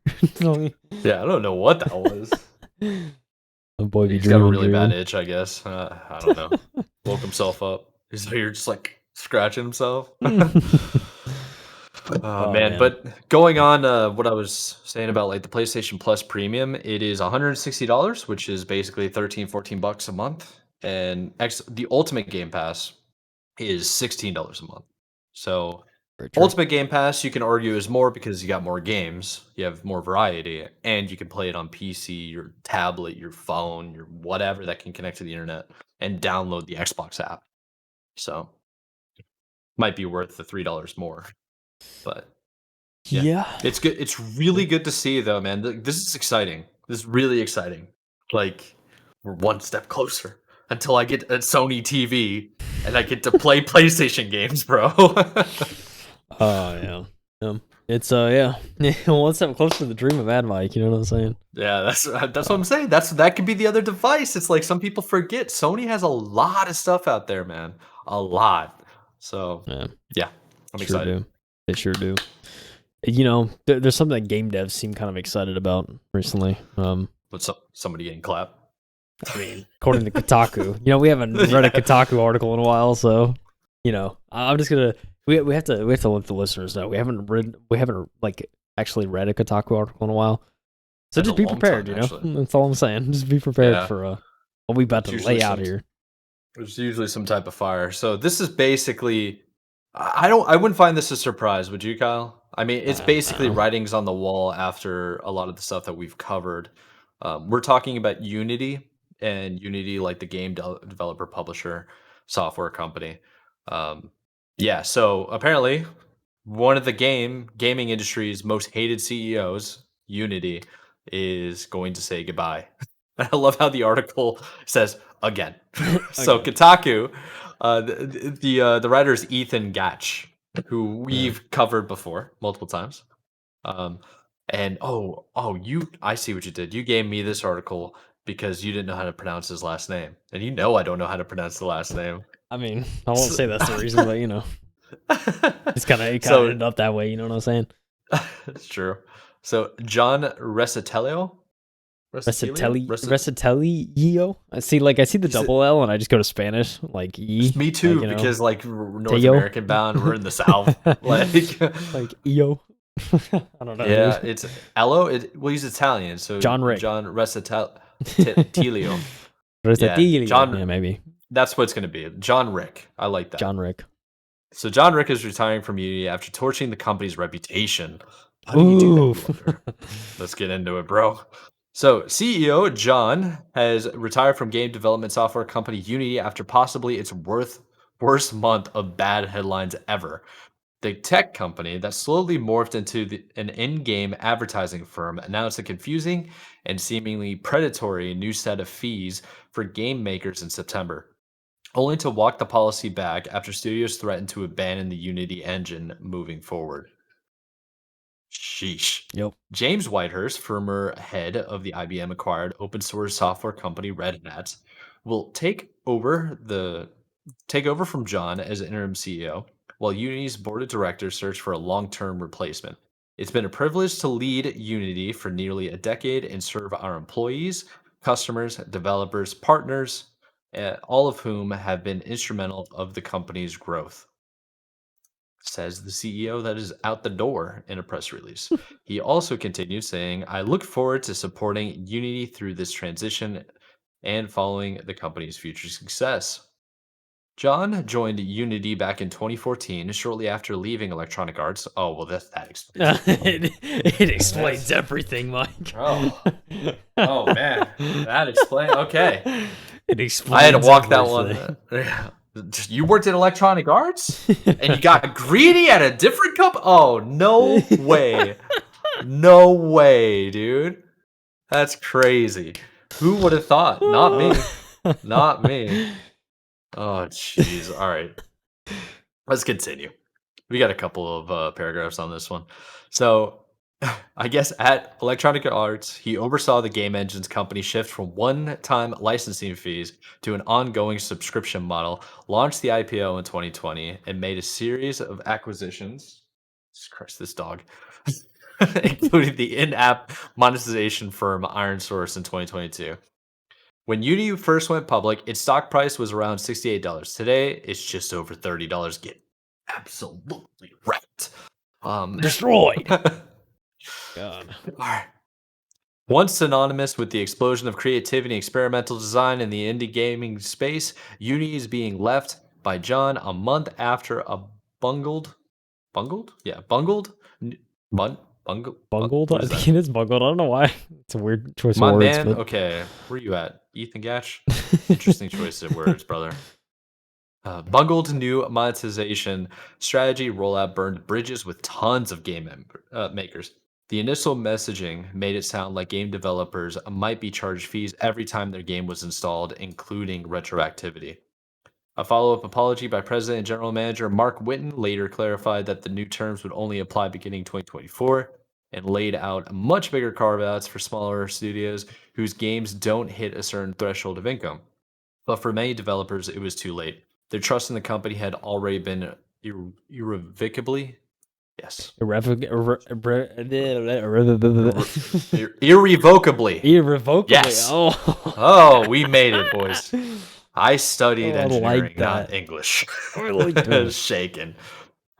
Yeah, I don't know what that was. Oh boy, he's got a really bad itch, I guess. I don't know. Woke himself up. He's here just like scratching himself. Oh, man. But going on what I was saying about like the PlayStation Plus Premium, it is $160, which is basically $13-14 a month. And the Ultimate Game Pass is $16 a month. So Ultimate Game Pass, you can argue, is more because you got more games, you have more variety, and you can play it on PC, your tablet, your phone, your whatever that can connect to the internet, and download the Xbox app. So might be worth the $3 more. But yeah, it's good. It's really good to see, though, man. This is exciting. This is really exciting. Like we're one step closer until I get a Sony TV and I get to play PlayStation games, bro. Oh yeah. It's one step closer to the dream of MadMike. You know what I'm saying? Yeah, that's what I'm saying. That could be the other device. It's like some people forget Sony has a lot of stuff out there, man. A lot. So yeah, I'm excited. They sure do. You know, there's something that game devs seem kind of excited about recently. What's up? Somebody getting clapped? I mean, according to Kotaku, you know, we haven't read a Kotaku article in a while, so you know, I'm just gonna we have to let the listeners know we haven't like actually read a Kotaku article in a while. So just be prepared, you know. That's all I'm saying. Just be prepared for what we about to lay out here. There's usually some type of fire. So this is basically. I wouldn't find this a surprise, would you, Kyle? I mean, it's basically writings on the wall after a lot of the stuff that we've covered. We're talking about Unity, and Unity, like the game developer publisher software company. Yeah, so apparently one of the gaming industry's most hated CEOs, Unity, is going to say goodbye. I love how the article says again. So Again. Kotaku, the writer is Ethan Gatch, who Yeah. we've covered before multiple times. Um, and I see what you did. You gave me this article because you didn't know how to pronounce his last name, and you know I don't know how to pronounce the last name. I mean, I won't So, say that's the reason, but it kind of so ended up that way. You know what I'm saying? it's true. So John Recitelio. I see the He's a, double L, and I just go to Spanish, like me too, because like North Teo, American bound, we're in the South. Like, like Io. I don't know, yeah, dude. it's Ello. Well, he's Italian, so John Rick. John Recitilio. Yeah, Recetilio. John. Yeah, maybe That's what it's gonna be. John Rick. I like that. John Rick. So John Rick is retiring from Unity after torching the company's reputation. How do you do that, Ooh. you wonder? Let's get into it, bro. So CEO John has retired from game development software company Unity after possibly its worst month of bad headlines ever. The tech company that slowly morphed into an in-game advertising firm announced a confusing and seemingly predatory new set of fees for game makers in September, only to walk the policy back after studios threatened to abandon the Unity engine moving forward. Sheesh. Yep. James Whitehurst, former head of the IBM acquired open source software company Red Hat, will take over from John as interim CEO, while Unity's board of directors search for a long-term replacement. It's been a privilege to lead Unity for nearly a decade and serve our employees, customers, developers, partners, all of whom have been instrumental of the company's growth, says the CEO that is out the door in a press release. He also continued saying, I look forward to supporting Unity through this transition and following the company's future success. John joined Unity back in 2014, shortly after leaving Electronic Arts. Oh, well, that explains it. It explains everything, Mike. Oh, oh man, that explains. Okay, It I had to explains walk that everything. one. You worked at Electronic Arts and you got greedy at a different company? Oh, no way. No way, dude. That's crazy. Who would have thought? Not me. Not me. Oh, jeez. All right. Let's continue. We got a couple of paragraphs on this one. So, I guess at Electronic Arts, he oversaw the game engine's company shift from one-time licensing fees to an ongoing subscription model, launched the IPO in 2020, and made a series of acquisitions. Jesus Christ, this dog. Including the in-app monetization firm Iron Source in 2022. When Unity first went public, its stock price was around $68. Today, it's just over $30. Get absolutely wrecked. Destroyed. God. Alright. Once synonymous with the explosion of creativity and experimental design in the indie gaming space, Unity is being left by John a month after a bungled? Yeah, bungled? Bungled? What I is that? think it is bungled. I don't know why. It's a weird choice of My words, man, but okay, where you at? Ethan Gatch? Interesting choice of words, brother. Bungled new monetization strategy rollout burned bridges with tons of makers. The initial messaging made it sound like game developers might be charged fees every time their game was installed, including retroactivity. A follow up apology by President and General Manager Mark Whitten later clarified that the new terms would only apply beginning 2024 and laid out much bigger carve outs for smaller studios whose games don't hit a certain threshold of income. But for many developers, it was too late. Their trust in the company had already been irrevocably, yes, irrevocably. irrevocably. Yes. Oh, Oh, we made it, boys. I studied I engineering, like not that. English. I like that. Shaken.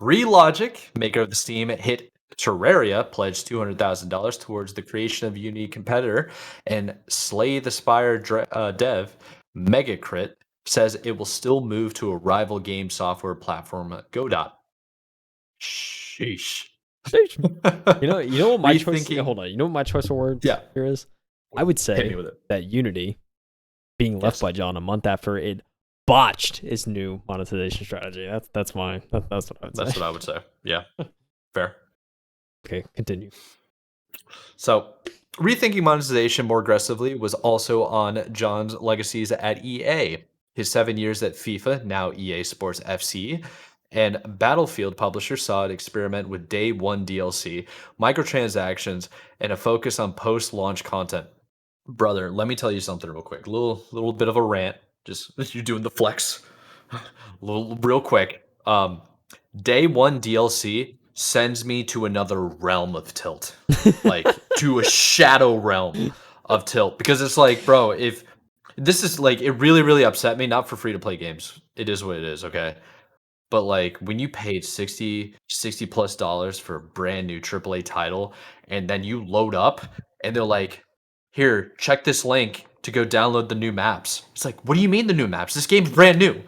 Relogic, maker of the Steam hit Terraria, pledged $200,000 towards the creation of a unique competitor, and Slay the Spire dev Megacrit says it will still move to a rival game software platform, Godot. Sheesh. You know what my choice? Rethinking. Hold on. You know what my choice of words Yeah. here is? I would Hit me say with it. that Unity being left Yes. by John a month after it botched its new monetization strategy. That's what I would say. That's what I would say. Yeah, fair. Okay, continue. So, rethinking monetization more aggressively was also on John's legacies at EA. His 7 years at FIFA, now EA Sports FC, and Battlefield publisher saw it experiment with day one DLC, microtransactions, and a focus on post-launch content. Brother, let me tell you something real quick. Little bit of a rant. Just you're doing the flex. Real quick. Day one DLC sends me to another realm of tilt, like to a shadow realm of tilt, because it's like, bro, if this is like, it really upset me. Not for free to play games. It is what it is. Okay. But like when you paid 60 plus dollars for a brand new AAA title, and then you load up and they're like, here, check this link to go download the new maps. It's like, what do you mean the new maps? This game's brand new.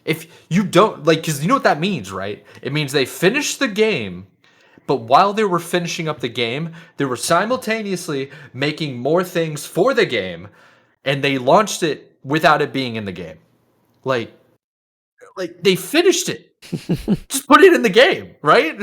If you don't like, because you know what that means, right? It means they finished the game, but while they were finishing up the game, they were simultaneously making more things for the game, and they launched it without it being in the game. Like they finished it. Just put it in the game, right?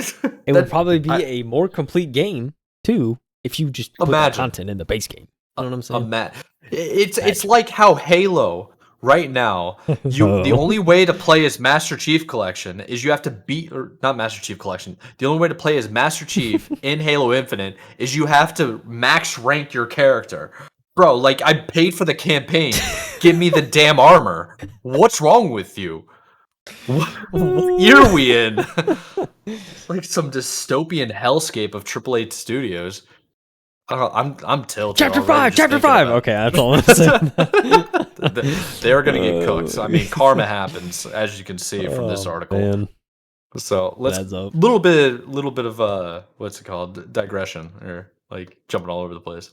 It would probably be a more complete game too if you just put the content in the base game. You know what I'm saying? It's like how Halo right now, the only way to play as Master Chief Collection is you have to beat, or not Master Chief Collection. The only way to play as Master Chief in Halo Infinite is you have to max rank your character. Bro, like I paid for the campaign. Give me the damn armor. What's wrong with you? What year are we in? Like some dystopian hellscape of AAA studios. I'm tilted. Chapter 5. Okay, that's all I'm saying. They're gonna get cooked. I mean, karma happens, as you can see from this article. Man. So let's little bit of what's it called, digression, or like jumping all over the place.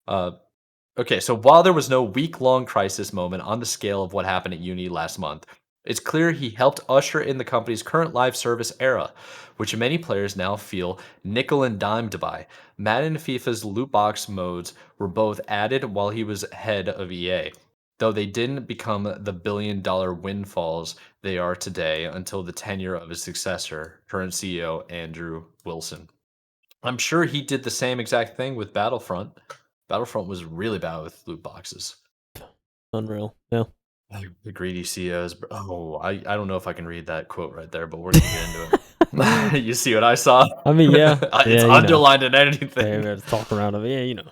Okay, so while there was no week-long crisis moment on the scale of what happened at Uni last month, it's clear he helped usher in the company's current live service era, which many players now feel nickel and dimed by. Madden and FIFA's loot box modes were both added while he was head of EA, though they didn't become the billion-dollar windfalls they are today until the tenure of his successor, current CEO Andrew Wilson. I'm sure he did the same exact thing with Battlefront. Battlefront was really bad with loot boxes. Unreal. Yeah. The greedy CEOs. Oh, I don't know if I can read that quote right there, but we're gonna get into it. You see what I saw? I mean, yeah. It's underlined in anything. Yeah, we have to talk around it. Yeah, you know.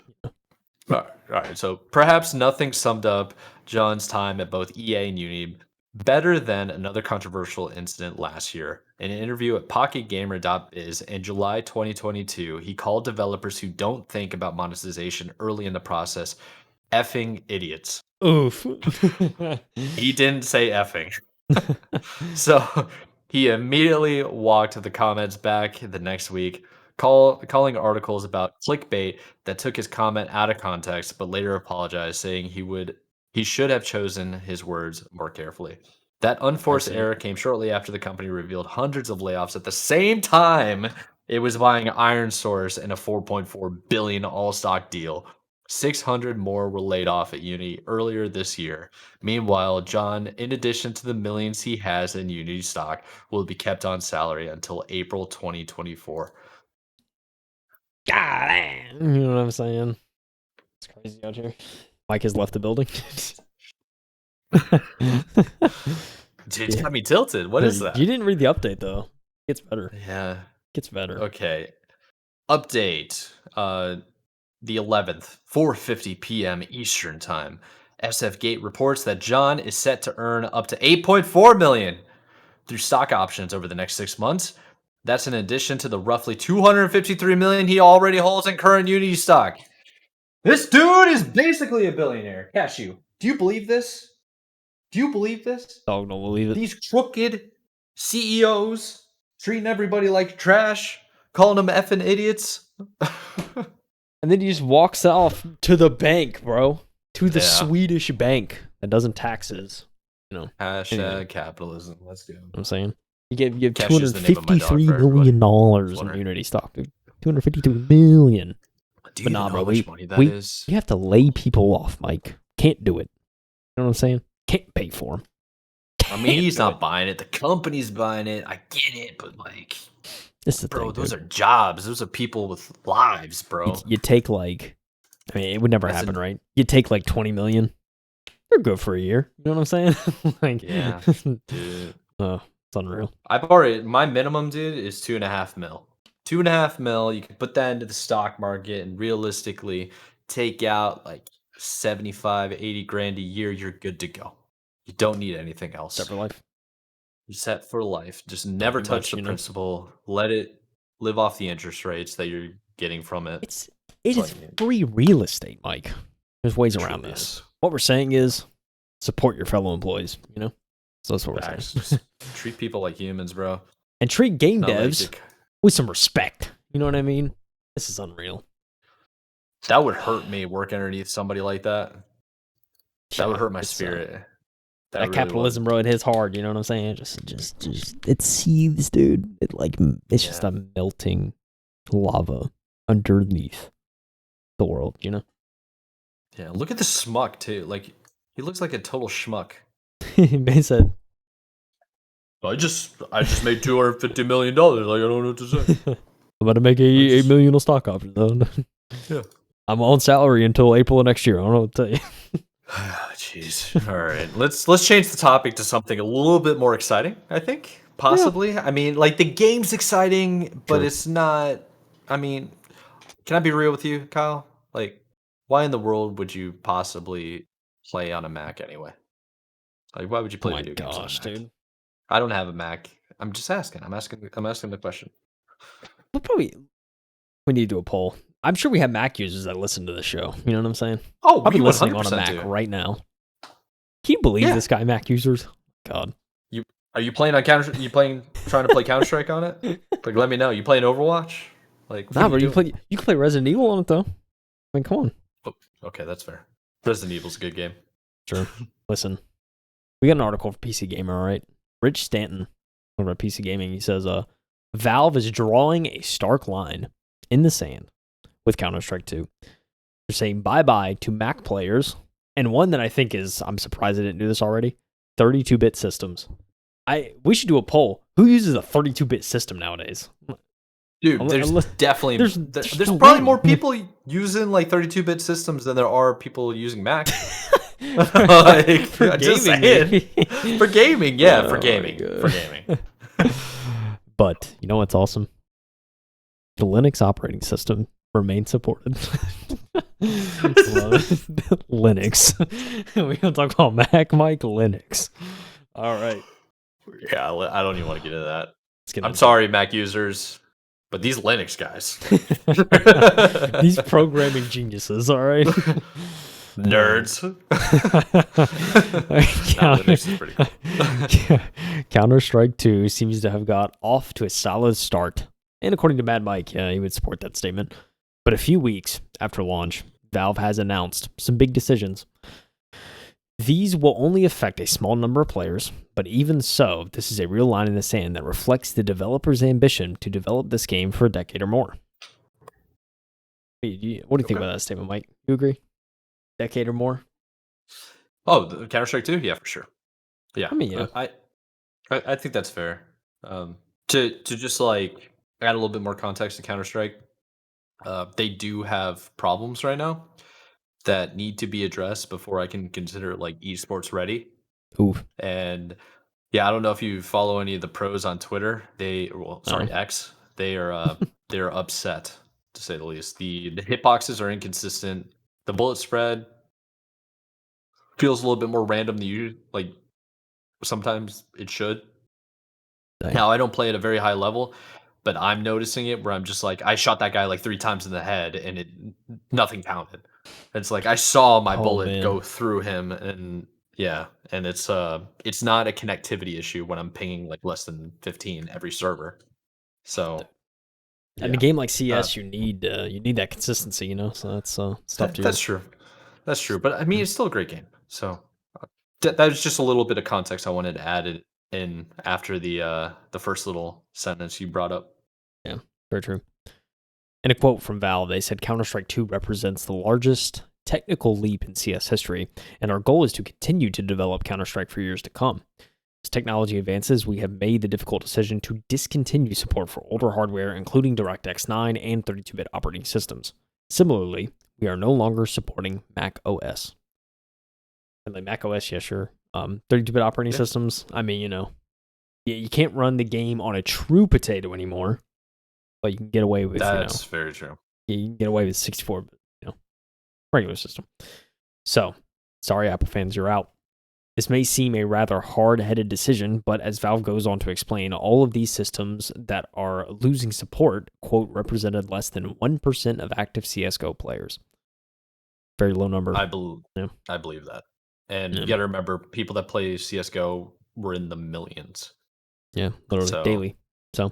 All right. So perhaps nothing summed up John's time at both EA and Uni better than another controversial incident last year. In an interview at PocketGamer.biz in July 2022, he called developers who don't think about monetization early in the process effing idiots. Oof. He didn't say effing. So he immediately walked the comments back the next week, calling articles about clickbait that took his comment out of context, but later apologized, saying he should have chosen his words more carefully. That unforced error came shortly after the company revealed hundreds of layoffs at the same time it was buying Iron Source in a $4.4 billion all-stock deal. 600 more were laid off at Uni earlier this year. Meanwhile, John, in addition to the millions he has in Unity stock, will be kept on salary until April 2024. God damn. You know what I'm saying? It's crazy out here. Mike has left the building. Dude, it's got me tilted. What is that? You didn't read the update, though. It gets better. Yeah. It gets better. Okay. Update. The 11th, 4:50 p.m. Eastern Time. SF Gate reports that John is set to earn up to $8.4 million through stock options over the next 6 months. That's in addition to the roughly $253 million he already holds in current Unity stock. This dude is basically a billionaire. Cashew, do you believe this? Do you believe this? Dog don't believe it. These crooked CEOs treating everybody like trash, calling them effing idiots. And then he just walks off to the bank, bro. To the Swedish bank that doesn't taxes. You know. Hashtag capitalism. Let's go. I'm saying. You have $253 million in Unity stock, dude. $253 million. Do you know how much money that is? You have to lay people off, Mike. Can't do it. You know what I'm saying? Can't pay for them. I mean, he's not buying it. The company's buying it. I get it, but like, bro, those are jobs. Those are people with lives, bro. You take like, I mean, it would never happen, right? You take like 20 million. You're good for a year. You know what I'm saying? Like, yeah, dude. It's unreal. My minimum, dude, is 2.5 mil. 2.5 mil. You can put that into the stock market and realistically take out like 75, 80 grand a year. You're good to go. You don't need anything else. Set for life. You're set for life. Just never touch the principal. Let it live off the interest rates that you're getting from it. It is free real estate, Mike. There's ways around this. What we're saying is support your fellow employees, you know? So that's what we're saying. Treat people like humans, bro. And treat game devs with some respect. You know what I mean? This is unreal. That would hurt me working underneath somebody like that. That would hurt my spirit. That really capitalism, bro, it hits hard. You know what I'm saying? Just it seethes, dude. It's just a melting lava underneath the world. You know? Yeah. Look at the schmuck too. Like he looks like a total schmuck. They said, I just made $250 million. Like I don't know what to say. I'm about to make 8 million on stock options. Yeah. I'm on salary until April of next year. I don't know what to tell you. Jeez. All right. Let's change the topic to something a little bit more exciting, I think. Possibly. Yeah. I mean, like the game's exciting, but it's not. I mean, can I be real with you, Kyle? Like, why in the world would you possibly play on a Mac anyway? Like, why would you play video games on a Mac? Dude. I don't have a Mac. I'm just asking. I'm asking the question. We need to do a poll. I'm sure we have Mac users that listen to the show. You know what I'm saying? Oh, I'll be listening on a Mac right now. Can you believe this guy, Mac users? God. Are you playing on Counter? Trying to play Counter Strike on it? Like, let me know. You playing Overwatch? Like, nah, but you can play Resident Evil on it though. I mean, come on. Oh, okay, that's fair. Resident Evil's a good game. Sure. Listen, we got an article for PC Gamer, all right? Rich Stanton over at PC Gaming. He says, Valve is drawing a stark line in the sand with Counter-Strike 2. They're saying bye-bye to Mac players, and one that I think I'm surprised I didn't do this already, 32-bit systems. We should do a poll. Who uses a 32-bit system nowadays? Dude, there's probably more people using like 32-bit systems than there are people using Mac. Like, for gaming, for gaming, yeah, for gaming. But you know what's awesome? The Linux operating system remains supported. Linux. We don't talk about Mac, Mike. Linux. All right. Yeah, I don't even want to get into that. I'm sorry, Mac users, but these Linux guys, these programming geniuses. All right. Nerds. Counter-Strike 2 seems to have got off to a solid start. And according to Mad Mike, he would support that statement. But a few weeks after launch, Valve has announced some big decisions. These will only affect a small number of players, but even so, this is a real line in the sand that reflects the developer's ambition to develop this game for a decade or more. What do you think about that statement, Mike? You agree? Decade or more? Oh, Counter-Strike 2? Yeah, for sure. Yeah. I mean, yeah. I think that's fair. To just like add a little bit more context to Counter-Strike, they do have problems right now that need to be addressed before I can consider like esports ready. Oof. And yeah, I don't know if you follow any of the pros on Twitter. X. They are they're upset to say the least. The hitboxes are inconsistent. The bullet spread feels a little bit more random than you like. Sometimes it should. Dang. Now I don't play at a very high level, but I'm noticing it where I'm just like, I shot that guy like 3 times in the head and nothing counted. It's like I saw my bullet go through him, and yeah, and it's not a connectivity issue when I'm pinging like less than 15 every server. So. In a game like CS, you need that consistency, you know. So that's tough. That's true. That's true. But I mean, it's still a great game. So that was just a little bit of context I wanted to add in after the first little sentence you brought up. Yeah, very true. In a quote from Valve, they said Counter-Strike 2 represents the largest technical leap in CS history, and our goal is to continue to develop Counter-Strike for years to come. As technology advances, we have made the difficult decision to discontinue support for older hardware, including DirectX 9 and 32-bit operating systems. Similarly, we are no longer supporting Mac OS. And like Mac OS, yeah, sure. 32-bit operating systems, I mean, you can't run the game on a true potato anymore, but you can get away with, That's very true. You can get away with 64-bit, regular system. So, sorry, Apple fans, you're out. This may seem a rather hard-headed decision, but as Valve goes on to explain, all of these systems that are losing support, quote, represented less than 1% of active CSGO players. Very low number. I believe that. And you got to remember, people that play CSGO were in the millions. Yeah, literally daily. So,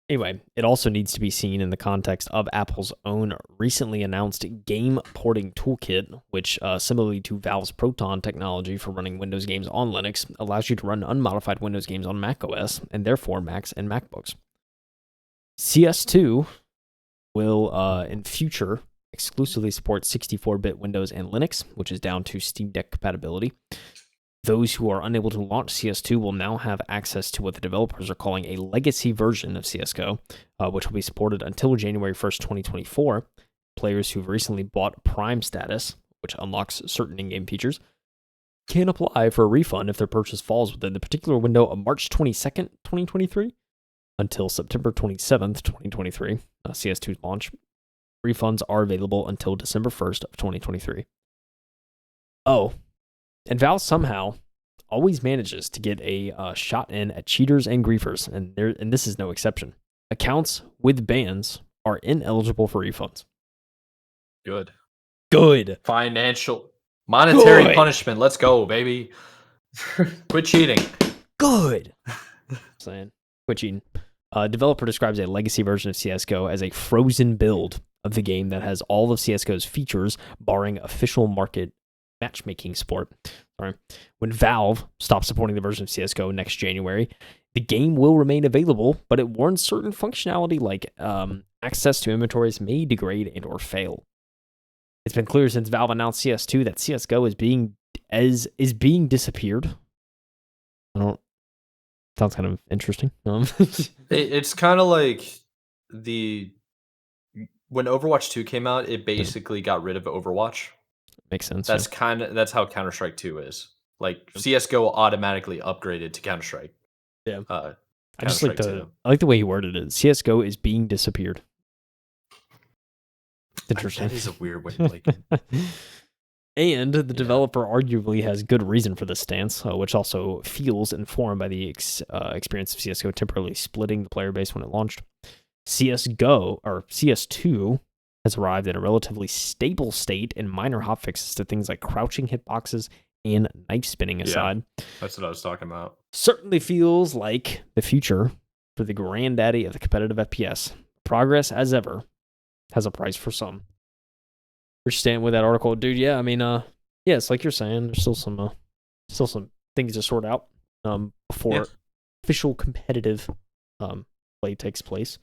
anyway, it also needs to be seen in the context of Apple's own recently announced game porting toolkit, which, similarly to Valve's Proton technology for running Windows games on Linux, allows you to run unmodified Windows games on macOS, and therefore Macs and MacBooks. CS2 will, in future, exclusively support 64-bit Windows and Linux, which is down to Steam Deck compatibility. Those who are unable to launch CS2 will now have access to what the developers are calling a legacy version of CSGO, which will be supported until January 1st, 2024. Players who've recently bought Prime status, which unlocks certain in-game features, can apply for a refund if their purchase falls within the particular window of March 22nd, 2023, until September 27th, 2023, CS2's launch. Refunds are available until December 1st of 2023. Oh, and Valve somehow always manages to get a shot in at cheaters and griefers, and this is no exception. Accounts with bans are ineligible for refunds. Good. Monetary punishment. Let's go, baby. Quit cheating. Good. Saying, quit cheating. Developer describes a legacy version of CSGO as a frozen build of the game that has all of CSGO's features, barring official market matchmaking support. Sorry. When Valve stops supporting the version of CSGO next January, the game will remain available, but it warns certain functionality like access to inventories may degrade and or fail. It's been clear since Valve announced CS2 that CSGO is being disappeared. Sounds kind of interesting. It's kind of like when Overwatch 2 came out, it basically got rid of Overwatch. Makes sense. That's how Counter-Strike 2 is. Like CS:GO automatically upgraded to Counter-Strike. Yeah. I like the way he worded it. CS:GO is being disappeared. Interesting. That is a weird way to like it. And the developer arguably has good reason for this stance, which also feels informed by the experience of CS:GO temporarily splitting the player base when it launched. CS2 has arrived in a relatively stable state, and minor hotfixes to things like crouching hitboxes and knife spinning aside. Yeah, that's what I was talking about. Certainly feels like the future for the granddaddy of the competitive FPS. Progress, as ever, has a price for some. We're staying with that article, dude. Yeah, I mean, it's like you're saying. There's still some things to sort out before official competitive play takes place.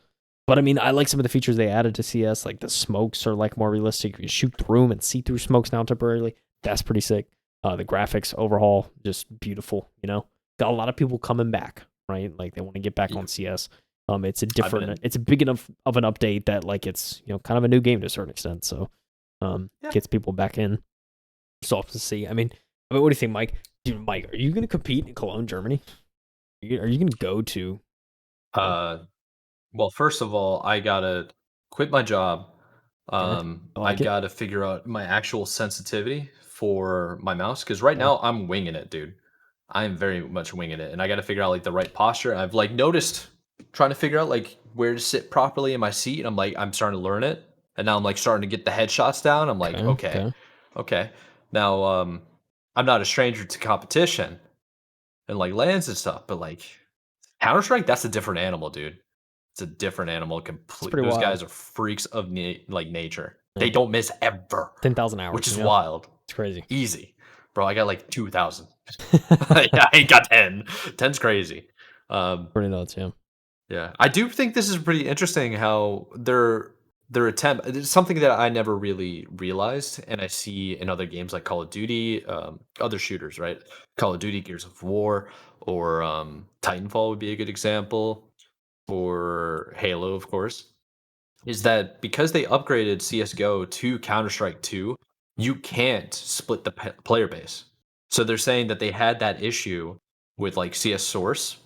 But I mean, I like some of the features they added to CS, like the smokes are like more realistic. You shoot through them and see through smokes now temporarily. That's pretty sick. The graphics overhaul, just beautiful. Got a lot of people coming back, right? Like they want to get back on CS. It's a big enough of an update that like it's kind of a new game to a certain extent. So gets people back in. So to see. I mean, what do you think, Mike? Dude, Mike, are you going to compete in Cologne, Germany? Are you going to go to? Well, first of all, I gotta quit my job. I it. gotta figure out my actual sensitivity for my mouse because right now I'm winging it, dude. I am very much winging it, and I gotta figure out like the right posture. I've like noticed trying to figure out like where to sit properly in my seat. And I'm starting to learn it, and now I'm like starting to get the headshots down. I'm like, okay. Now, I'm not a stranger to competition and like lands and stuff, but like Counter-Strike, that's a different animal, dude. It's a different animal completely. Those guys are freaks of nature. Yeah. They don't miss ever. 10,000 hours. Which is wild. It's crazy. Easy. Bro, I got like 2,000. I ain't got 10. 10's crazy. Pretty nuts, yeah. Yeah. I do think this is pretty interesting how their attempt, it's something that I never really realized, and I see in other games like Call of Duty, other shooters, right? Call of Duty, Gears of War, or Titanfall would be a good example, or Halo, of course, is that because they upgraded CS:GO to Counter-Strike 2, you can't split the player base. So they're saying that they had that issue with like CS Source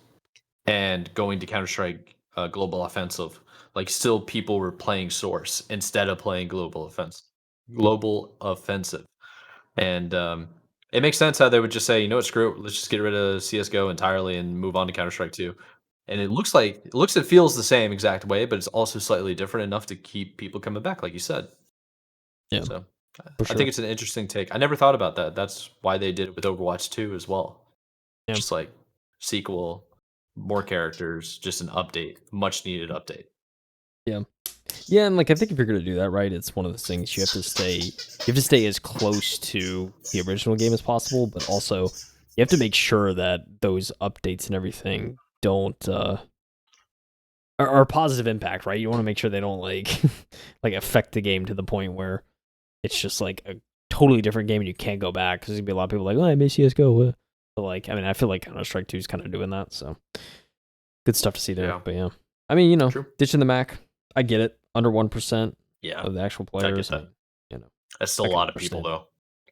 and going to Counter-Strike Global Offensive. Like still people were playing Source instead of playing Global Offensive. And it makes sense how they would just say, you know what, screw it, let's just get rid of CS:GO entirely and move on to Counter-Strike 2. And it looks and feels the same exact way, but it's also slightly different enough to keep people coming back, like you said. Yeah, So for I sure. think it's an interesting take. I never thought about that. That's why they did it with Overwatch 2 as well. Yeah. Just like sequel, more characters, just an update, much needed update. Yeah. Yeah, and like I think if you're gonna do that, right, it's one of those things you have to stay as close to the original game as possible, but also you have to make sure that those updates and everything don't are positive impact, right? You want to make sure they don't like like affect the game to the point where it's just like a totally different game and you can't go back, because there's gonna be a lot of people like, oh, I miss CS:GO. But like, I mean, I feel like Counter-Strike 2 is kind of doing that, so good stuff to see there. Yeah. But yeah, I mean, True. ditching the Mac, I get it. Under 1% of the actual I get players. that. You know, That's still I a can lot of people, understand.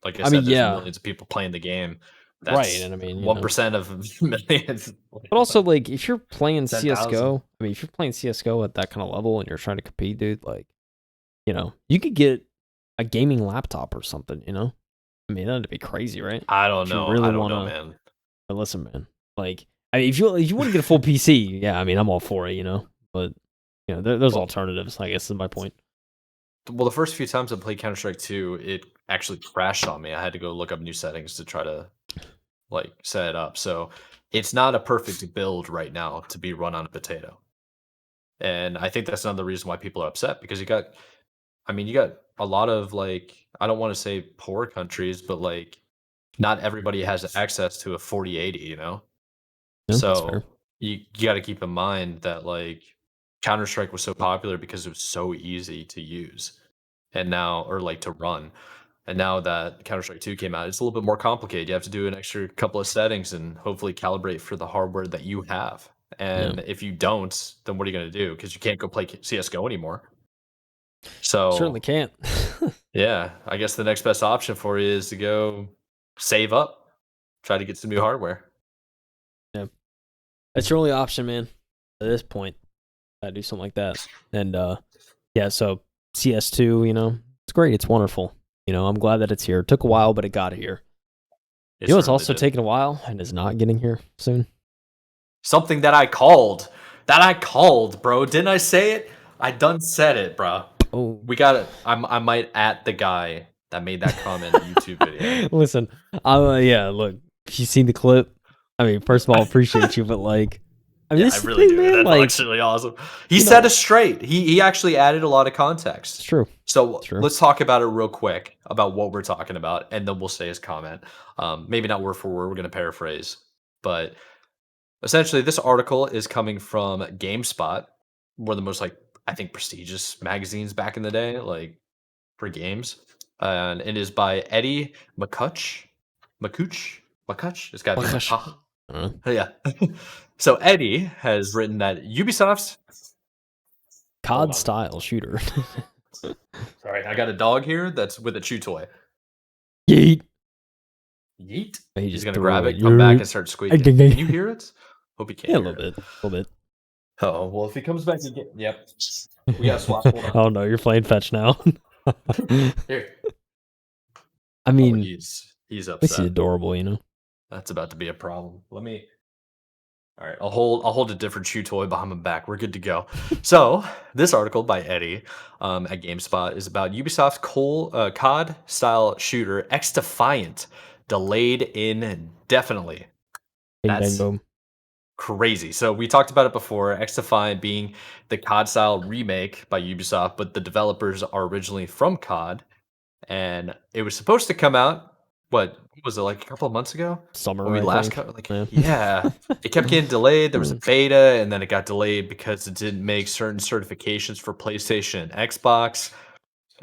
though. Like I I said, mean, there's yeah, millions of people playing the game. right. That's And I mean, 1% of millions. but also like if you're playing 10,000. CS:GO, I mean, if you're playing CS:GO at that kind of level and you're trying to compete, dude, like, you could get a gaming laptop or something. I mean, that'd be crazy, right? I don't If you know. really I don't know, wanna, man. but listen, man. Like, I mean, if you want to get a full PC, yeah, I mean, I'm all for it, But there's Well, alternatives. I guess is my point. well, the first few times I played Counter-Strike 2, it actually crashed on me. I had to go look up new settings to try to like set it up. So it's not a perfect build right now to be run on a potato. And I think that's another reason why people are upset, because you got a lot of like, I don't want to say poor countries, but like not everybody has access to a 4080, Yeah, that's fair. So you got to keep in mind that like Counter-Strike was so popular because it was so easy to use and now, or like to run. And now that Counter-Strike 2 came out, it's a little bit more complicated. You have to do an extra couple of settings and hopefully calibrate for the hardware that you have. Yeah, And if you don't, then what are you going to do? Because you can't go play CS:GO anymore. certainly So can't. yeah, I guess the next best option for you is to go save up, try to get some new hardware. Yeah, that's your only option, man. At this point, gotta do something like that. And yeah, so CS2, it's great. It's wonderful. I'm glad that it's here. It took a while, but it got here. It It's certainly also did. taking a while and is not getting here soon. Something that I called. That I called, bro. Didn't I say it? I done said it, bro. Oh, We got it. I might at the guy that made that comment in the YouTube video. listen, yeah, look, if you seen the clip, I mean, first of all, appreciate you, but like, I mean, Yeah, I this is the really thing, do. man. That's Like, actually awesome. He said it straight. He actually added a lot of context. it's true. So It's true. let's talk about it real quick about what we're talking about, and then we'll say his comment. Maybe not word for word. We're going to paraphrase, but essentially, this article is coming from GameSpot, one of the most like I think prestigious magazines back in the day, like for games, and it is by Eddie McCutch. McCutch. It's got to be Gosh. McCutch. Yeah. So Eddie has written that Ubisoft's hold on. CoD-Style shooter. Sorry, I got a dog here that's with a chew toy. Yeet. Yeet. He He's just gonna threw grab it. it, come back, and start squeaking. Can you hear it? Hope you can. Yeah, a hear little it. bit. A little bit. Oh well, if he comes back again, yep. We gotta swap. Hold on. Oh no, you're playing fetch now. Here. I mean, he's this upset. is adorable, That's about to be a problem. Let me. All right, I'll hold a different chew toy behind my back. We're good to go. So this article by Eddie at GameSpot is about Ubisoft's CoD-Style shooter XDefiant delayed indefinitely. Bing bang That's boom. crazy. So we talked about it before. XDefiant being the CoD-Style remake by Ubisoft, but the developers are originally from CoD, and it was supposed to come out. What was it, like a couple of months ago? Summer, When we I last think. yeah, it kept getting delayed. There was a beta, and then it got delayed because it didn't make certain certifications for PlayStation and Xbox.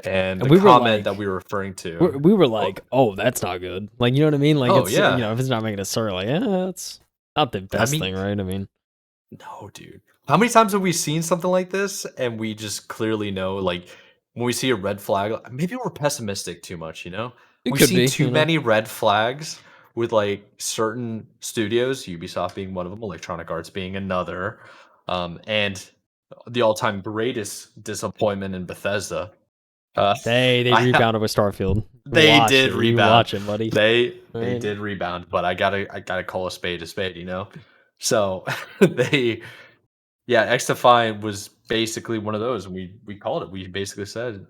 And the we were comment like, that we were referring to, we were like, oh, that's not good. Like, you know what I mean? Like, oh it's yeah, if it's not making a story, like, yeah, that's not the best thing, right? I mean, no, dude. How many times have we seen something like this and we just clearly know, like, when we see a red flag, maybe we're pessimistic too much, you know? it We've could seen be, too many red flags with like certain studios, Ubisoft being one of them, Electronic Arts being another, and the all-time greatest disappointment in Bethesda. They I have rebounded with Starfield. they Watch did it. You rebound. watch it, buddy. They Right? did rebound, but I gotta call a spade, you know? So they yeah, XDefiant was basically one of those, and we called it. We basically said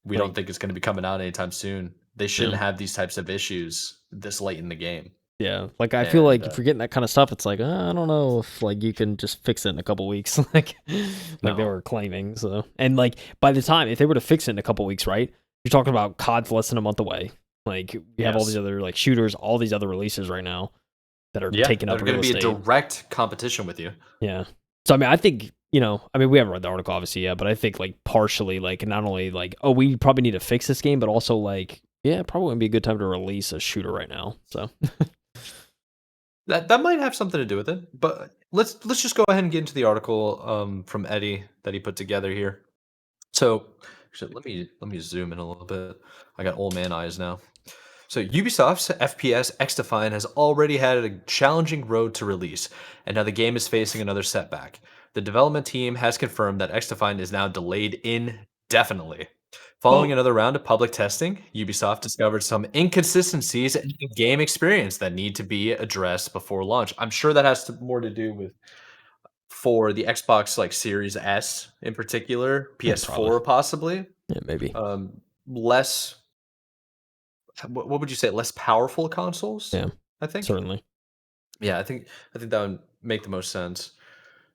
we don't Like, think it's gonna be coming out anytime soon. They shouldn't yeah. have these types of issues this late in the game. Yeah, like I feel And like if you're getting that kind of stuff, it's like I don't know if like you can just fix it in a couple weeks, like they no. were claiming. So, and like by the time if they were to fix it in a couple weeks, right? You're talking about COD's less than a month away. Like we have all these Yes. other like shooters, all these other releases right now that are Yeah, taking that up are real gonna be a estate. direct competition with you. Yeah. So I mean, I think I mean, we haven't read the article obviously yet, but I think like partially like not only like we probably need to fix this game, but also like probably wouldn't be a good time to release a shooter right now. So. That might have something to do with it, but let's just go ahead and get into the article from Eddie that he put together here. So, actually, let me zoom in a little bit. I got old man eyes now. So, Ubisoft's FPS XDefiant has already had a challenging road to release, and now the game is facing another setback. The development team has confirmed that XDefiant is now delayed indefinitely. Following another round of public testing, Ubisoft discovered some inconsistencies in the game experience that need to be addressed before launch. I'm sure that has more to do with for the Xbox like Series S in particular, Yeah, probably. PS4 possibly. Yeah, maybe. Less what would you say? Less powerful consoles, Yeah, I think. certainly. Yeah, I think that would make the most sense.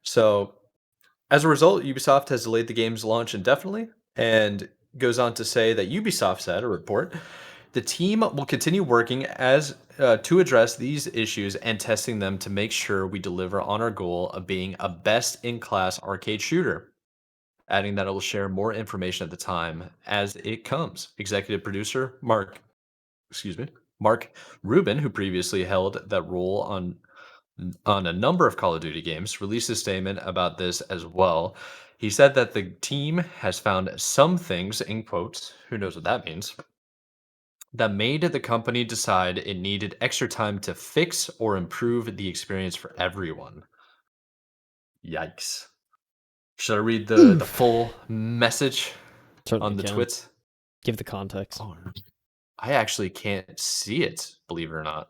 So, as a result, Ubisoft has delayed the game's launch indefinitely and goes on to say that Ubisoft said, a report, the team will continue working as to address these issues and testing them to make sure we deliver on our goal of being a best-in-class arcade shooter. Adding that it will share more information at the time as it comes. Executive producer Mark Rubin, who previously held that role on a number of Call of Duty games, released a statement about this as well. He said that the team has found some things, in quotes, who knows what that means, that made the company decide it needed extra time to fix or improve the experience for everyone. Yikes. Should I read the Oof. full message Certainly on the can. twits? Give the context. Oh, I actually can't see it, believe it or not.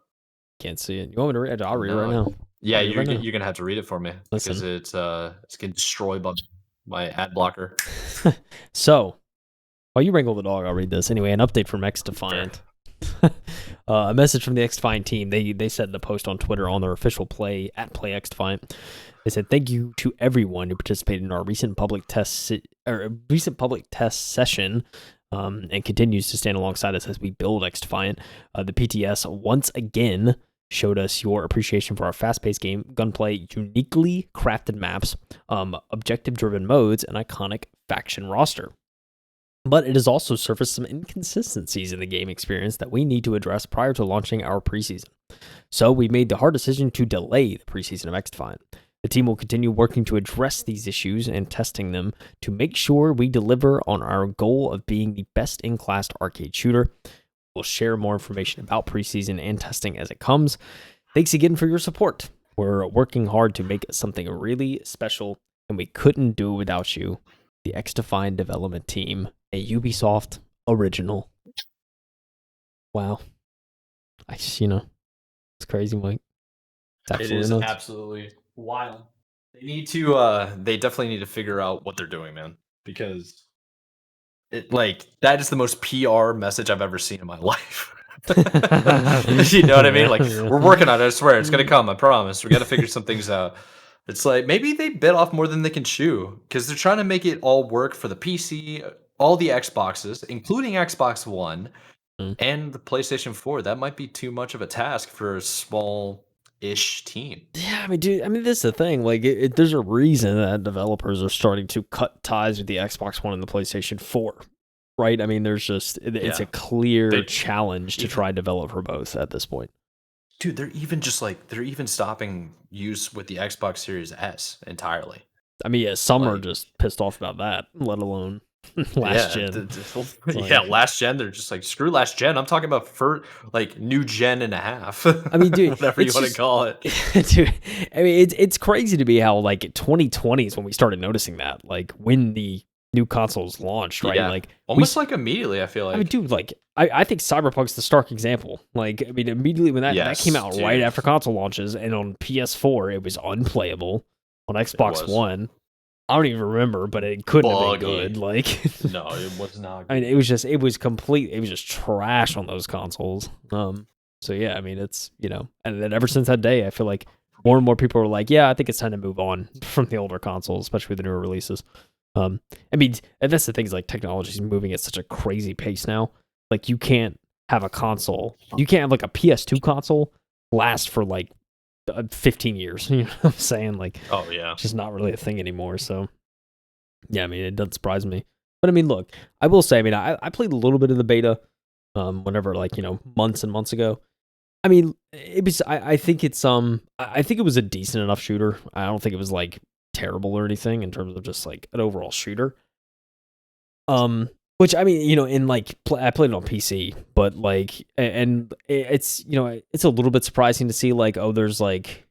Can't see it. You want me to read it? I'll read it right No. now. Yeah, I'll read it you're right now. you're gonna have to read it for me because Listen. it's getting destroyed by my ad blocker. So, while you wrangle the dog, I'll read this. Anyway, an update from XDefiant. A message from the XDefiant team. They said in the post on Twitter on their official play at PlayXDefiant. They said thank you to everyone who participated in our recent public test session, and continues to stand alongside us as we build XDefiant. The PTS once again showed us your appreciation for our fast-paced game, gunplay, uniquely crafted maps, objective-driven modes, and iconic faction roster. But it has also surfaced some inconsistencies in the game experience that we need to address prior to launching our preseason. So we made the hard decision to delay the preseason of XDefiant. The team will continue working to address these issues and testing them to make sure we deliver on our goal of being the best-in-class arcade shooter. We'll share more information about preseason and testing as it comes. Thanks again for your support. We're working hard to make something really special, and we couldn't do it without you, the XDefiant development team, a Ubisoft original. Wow. It's crazy, Mike. It's absolutely It is nuts. absolutely wild. They definitely need to figure out what they're doing, man, because that is the most PR message I've ever seen in my life. You know what I mean? Like, Yeah. we're working on it. I swear it's gonna come. I promise. We got to figure some things out. It's like maybe they bit off more than they can chew because they're trying to make it all work for the PC, all the Xboxes, including Xbox One Mm. and the PlayStation 4. That might be too much of a task for a small-ish team. Yeah, I mean, dude, this is the thing. Like, there's a reason that developers are starting to cut ties with the Xbox One and the PlayStation 4, right? I mean, it's a clear challenge to try and develop for both at this point. Dude, they're even stopping use with the Xbox Series S entirely. I mean, yeah, some are just pissed off about that, let alone last Yeah, gen. yeah, last gen. They're just like screw last gen. I'm talking about for like new gen and a half, I mean, dude, whatever you it's want to just, call it. dude. I mean, it's crazy to me how like 2020 is when we started noticing that, like when the new consoles launched, right? Yeah, Like almost like immediately. I feel I mean, like. dude, like I think Cyberpunk's the stark example. Like, I mean, immediately when that came Yes, out right dude, after console launches, and on PS4 it was unplayable. On it Xbox was One, I don't even remember, but it couldn't have been buggy. good. Like, No, it was not I mean, good. it was complete. It was just trash on those consoles. So yeah, I mean, it's and then ever since that day, I feel like more and more people are like, yeah, I think it's time to move on from the older consoles, especially with the newer releases. I mean, and that's the thing is like technology is moving at such a crazy pace now. Like you can't have a console, you can't have like a PS2 console last for like 15 years. You know what I'm saying? Like, Oh yeah, it's just not really a thing anymore. So yeah, I mean, it doesn't surprise me. But I mean, look, I will say, I mean, I played a little bit of the beta, whenever like months and months ago. I mean, it was. I think it's I think it was a decent enough shooter. I don't think it was like terrible or anything in terms of just like an overall shooter. Which I mean, in like I played it on PC, but like, and it's it's a little bit surprising to see like, oh, there's like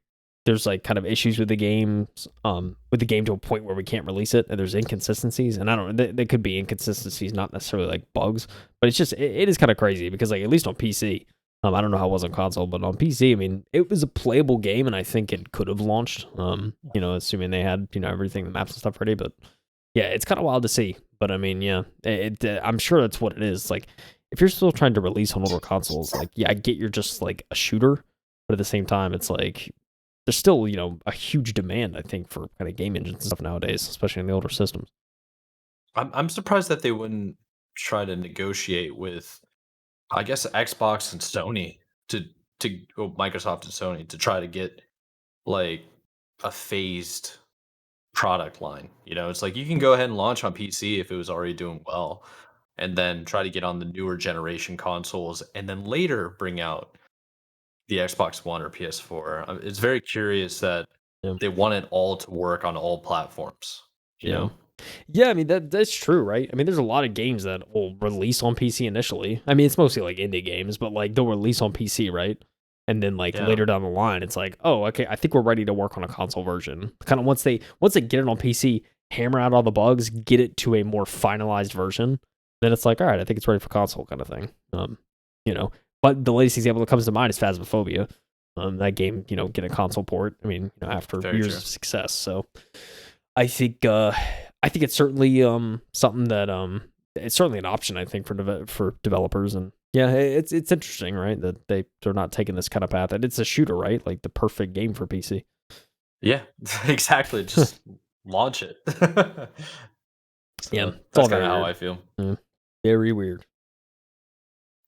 kind of issues with the games, with the game to a point where we can't release it, and there's inconsistencies, and I don't know, they could be inconsistencies, not necessarily like bugs, but it's just it is kind of crazy because like at least on PC, I don't know how it was on console, but on PC, I mean, it was a playable game, and I think it could have launched, assuming they had everything, the maps and stuff ready, but. Yeah, it's kind of wild to see, but I mean, yeah, I'm sure that's what it is. Like, if you're still trying to release on older consoles, like, yeah, I get you're just like a shooter, but at the same time, it's like there's still a huge demand, I think, for kind of game engines and stuff nowadays, especially in the older systems. I'm surprised that they wouldn't try to negotiate with, I guess, Xbox and Sony Microsoft and Sony to try to get like a phased product line. It's like you can go ahead and launch on PC if it was already doing well, and then try to get on the newer generation consoles, and then later bring out the Xbox One or PS4. It's very curious that Yeah. they want it all to work on all platforms. You Yeah. know? Yeah, I mean that's true, right? I mean, there's a lot of games that will release on PC initially. I mean, it's mostly like indie games, but like they'll release on PC, right? And then like Yeah. later down the line, it's like, oh, okay, I think we're ready to work on a console version. Kind of once they get it on PC, hammer out all the bugs, get it to a more finalized version, then it's like, all right, I think it's ready for console kind of thing. You know. But the latest example that comes to mind is Phasmophobia. That game, get a console port. I mean, after Very years true. of success. So I think it's certainly something that it's certainly an option, I think, for developers. And yeah, it's interesting, right, that they're not taking this kind of path, and it's a shooter, right, like the perfect game for PC. Yeah, exactly. Just launch it. Yeah, So it's all that's kind very of how weird. I feel. Yeah, very weird.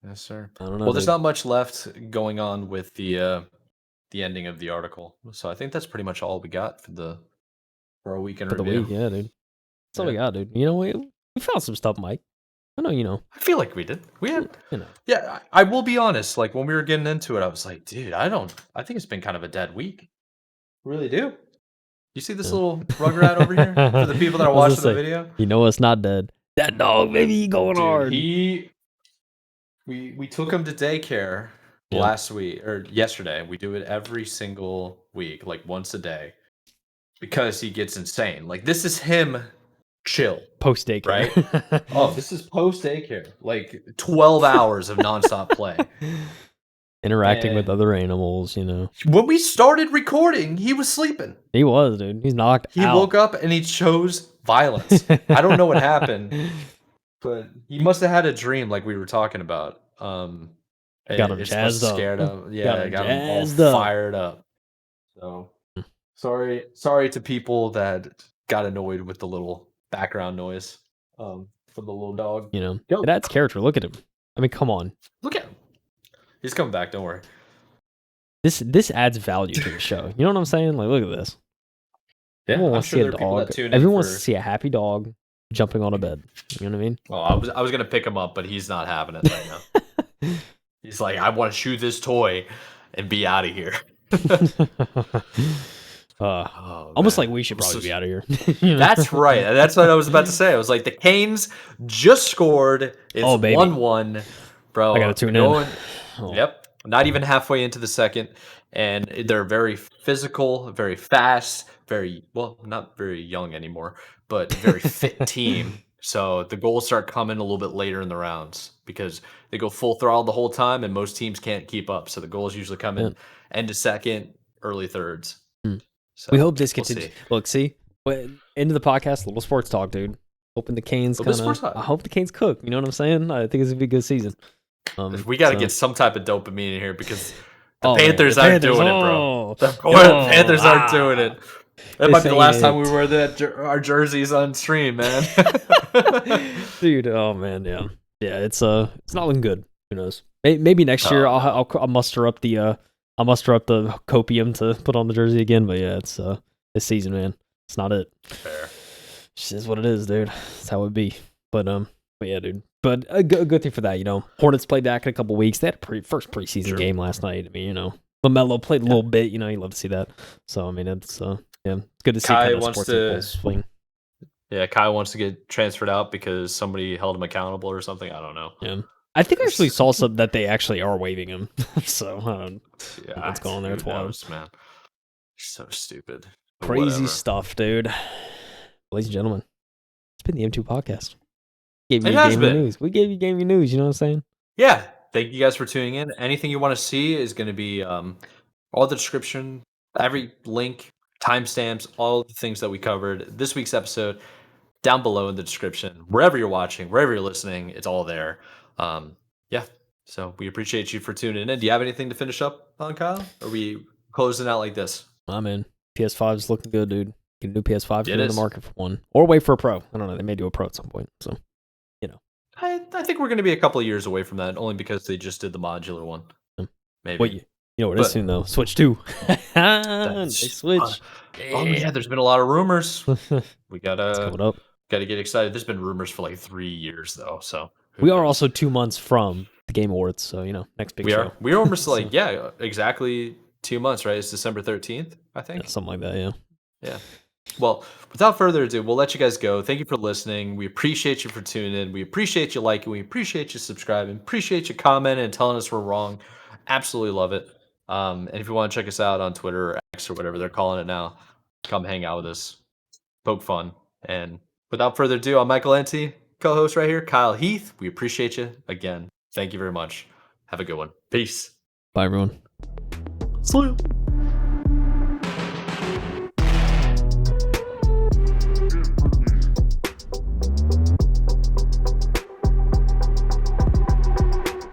Yes, sir. I don't know, Well, there's dude. not much left going on with the ending of the article, so I think that's pretty much all we got for our weekend For the review. week, yeah, dude. That's all we Yeah, got, dude. We found some stuff, Mike. I know, I feel like we did. We had, you know. yeah. I will be honest. Like when we were getting into it, I was like, dude, I don't. I think it's been kind of a dead week. Really do. You see this Yeah. little rugrat over here? For the people that I are was gonna watching the say, video, it's not dead. That dog, baby, he going dude, hard. we took him to daycare Yeah. last week or yesterday. We do it every single week, like once a day, because he gets insane. Like this is him chill, Post daycare. right? Oh, this is post daycare, like 12 hours of nonstop play. Interacting with And other animals. when we started recording, he was sleeping. He was, dude. He's knocked He out. woke up and he chose violence. I don't know what happened, but he must have had a dream like we were talking about. Got him It's supposed jazzed to up. scare him. Got Yeah, it him got him all jazzed up. fired up. So sorry to people that got annoyed with the little background noise from the little dog. Go. It adds character. Look at him. I mean, come on. Look at him. He's coming back, don't worry. This adds value to the show. You know what I'm saying? Like, look at this. Yeah, Everyone I'm wants to sure see there a are people dog. that tune in Everyone wants for. to see a happy dog jumping on a bed. You know what I mean? Well, I was gonna pick him up, but he's not having it right now. He's like, I want to shoot this toy. and be out of here. Almost like we should probably be out of here. That's right. That's what I was about to say. I was like, the Canes just scored. It's 1-1. Bro, I gotta tune in. Yep. Not even halfway into the second. And they're very physical, very fast, not very young anymore, but very fit team. So the goals start coming a little bit later in the rounds because they go full throttle the whole time and most teams can't keep up. So the goals usually come in end of second, early thirds. So we hope this continues. Look, see, end of the podcast, a little sports talk, dude. Hoping the Canes I hope the Canes cook. You know what I'm saying? I think it's gonna be a good season. We got to get some type of dopamine in here because the Panthers aren't doing it, bro. The Panthers aren't doing it. That might be the last time we wear our jerseys on stream, man. Dude, oh man, yeah, it's not looking good. Who knows? Maybe next year I'll muster up the copium to put on the jersey again. But yeah, it's this season, man. It's not it. Fair. It just is what it is, dude. That's how it be. But yeah, dude. But a good thing for that, Hornets played back in a couple weeks. They had a first preseason game last night. I mean, LaMelo played a little bit. You love to see that. So I mean, it's it's good to see kind of sports swing. Yeah, Kai wants to get transferred out because somebody held him accountable or something. I don't know. Yeah, I think I actually saw some that they actually are waiving him. So I don't know what's going on there. It's wild, man. So stupid. Crazy stuff, dude. Ladies and gentlemen, it's been the M2 podcast. Gave you gaming news. We gave you gaming news. You know what I'm saying? Yeah. Thank you guys for tuning in. Anything you want to see is going to be all the description, every link, timestamps, all the things that we covered this week's episode down below in the description. Wherever you're watching, wherever you're listening, it's all there. Yeah. So we appreciate you for tuning in. Do you have anything to finish up on, Kyle? Or are we closing out like this? I'm in. PS5 is looking good, dude. Get a new PS5. Get in the market for one, or wait for a Pro. I don't know. They may do a Pro at some point. So. I think we're going to be a couple of years away from that, only because they just did the modular one. Maybe. Well, you know what it is soon, though? Switch 2. Switch. Oh, yeah, there's been a lot of rumors. We got to get excited. There's been rumors for like 3 years, though. So we are also 2 months from the Game Awards. So, next big show. We are almost like, exactly 2 months, right? It's December 13th, I think. Yeah, something like that, yeah. Yeah. Well, without further ado, we'll let you guys go. Thank you for listening. We appreciate you for tuning in. We appreciate you liking. We appreciate you subscribing. Appreciate you commenting and telling us we're wrong. Absolutely love it. And if you want to check us out on Twitter or X or whatever they're calling it now, come hang out with us. Poke fun. And without further ado, I'm MadMikeWillEatU, co-host right here, Kyle Heath. We appreciate you again. Thank you very much. Have a good one. Peace. Bye, everyone. See you.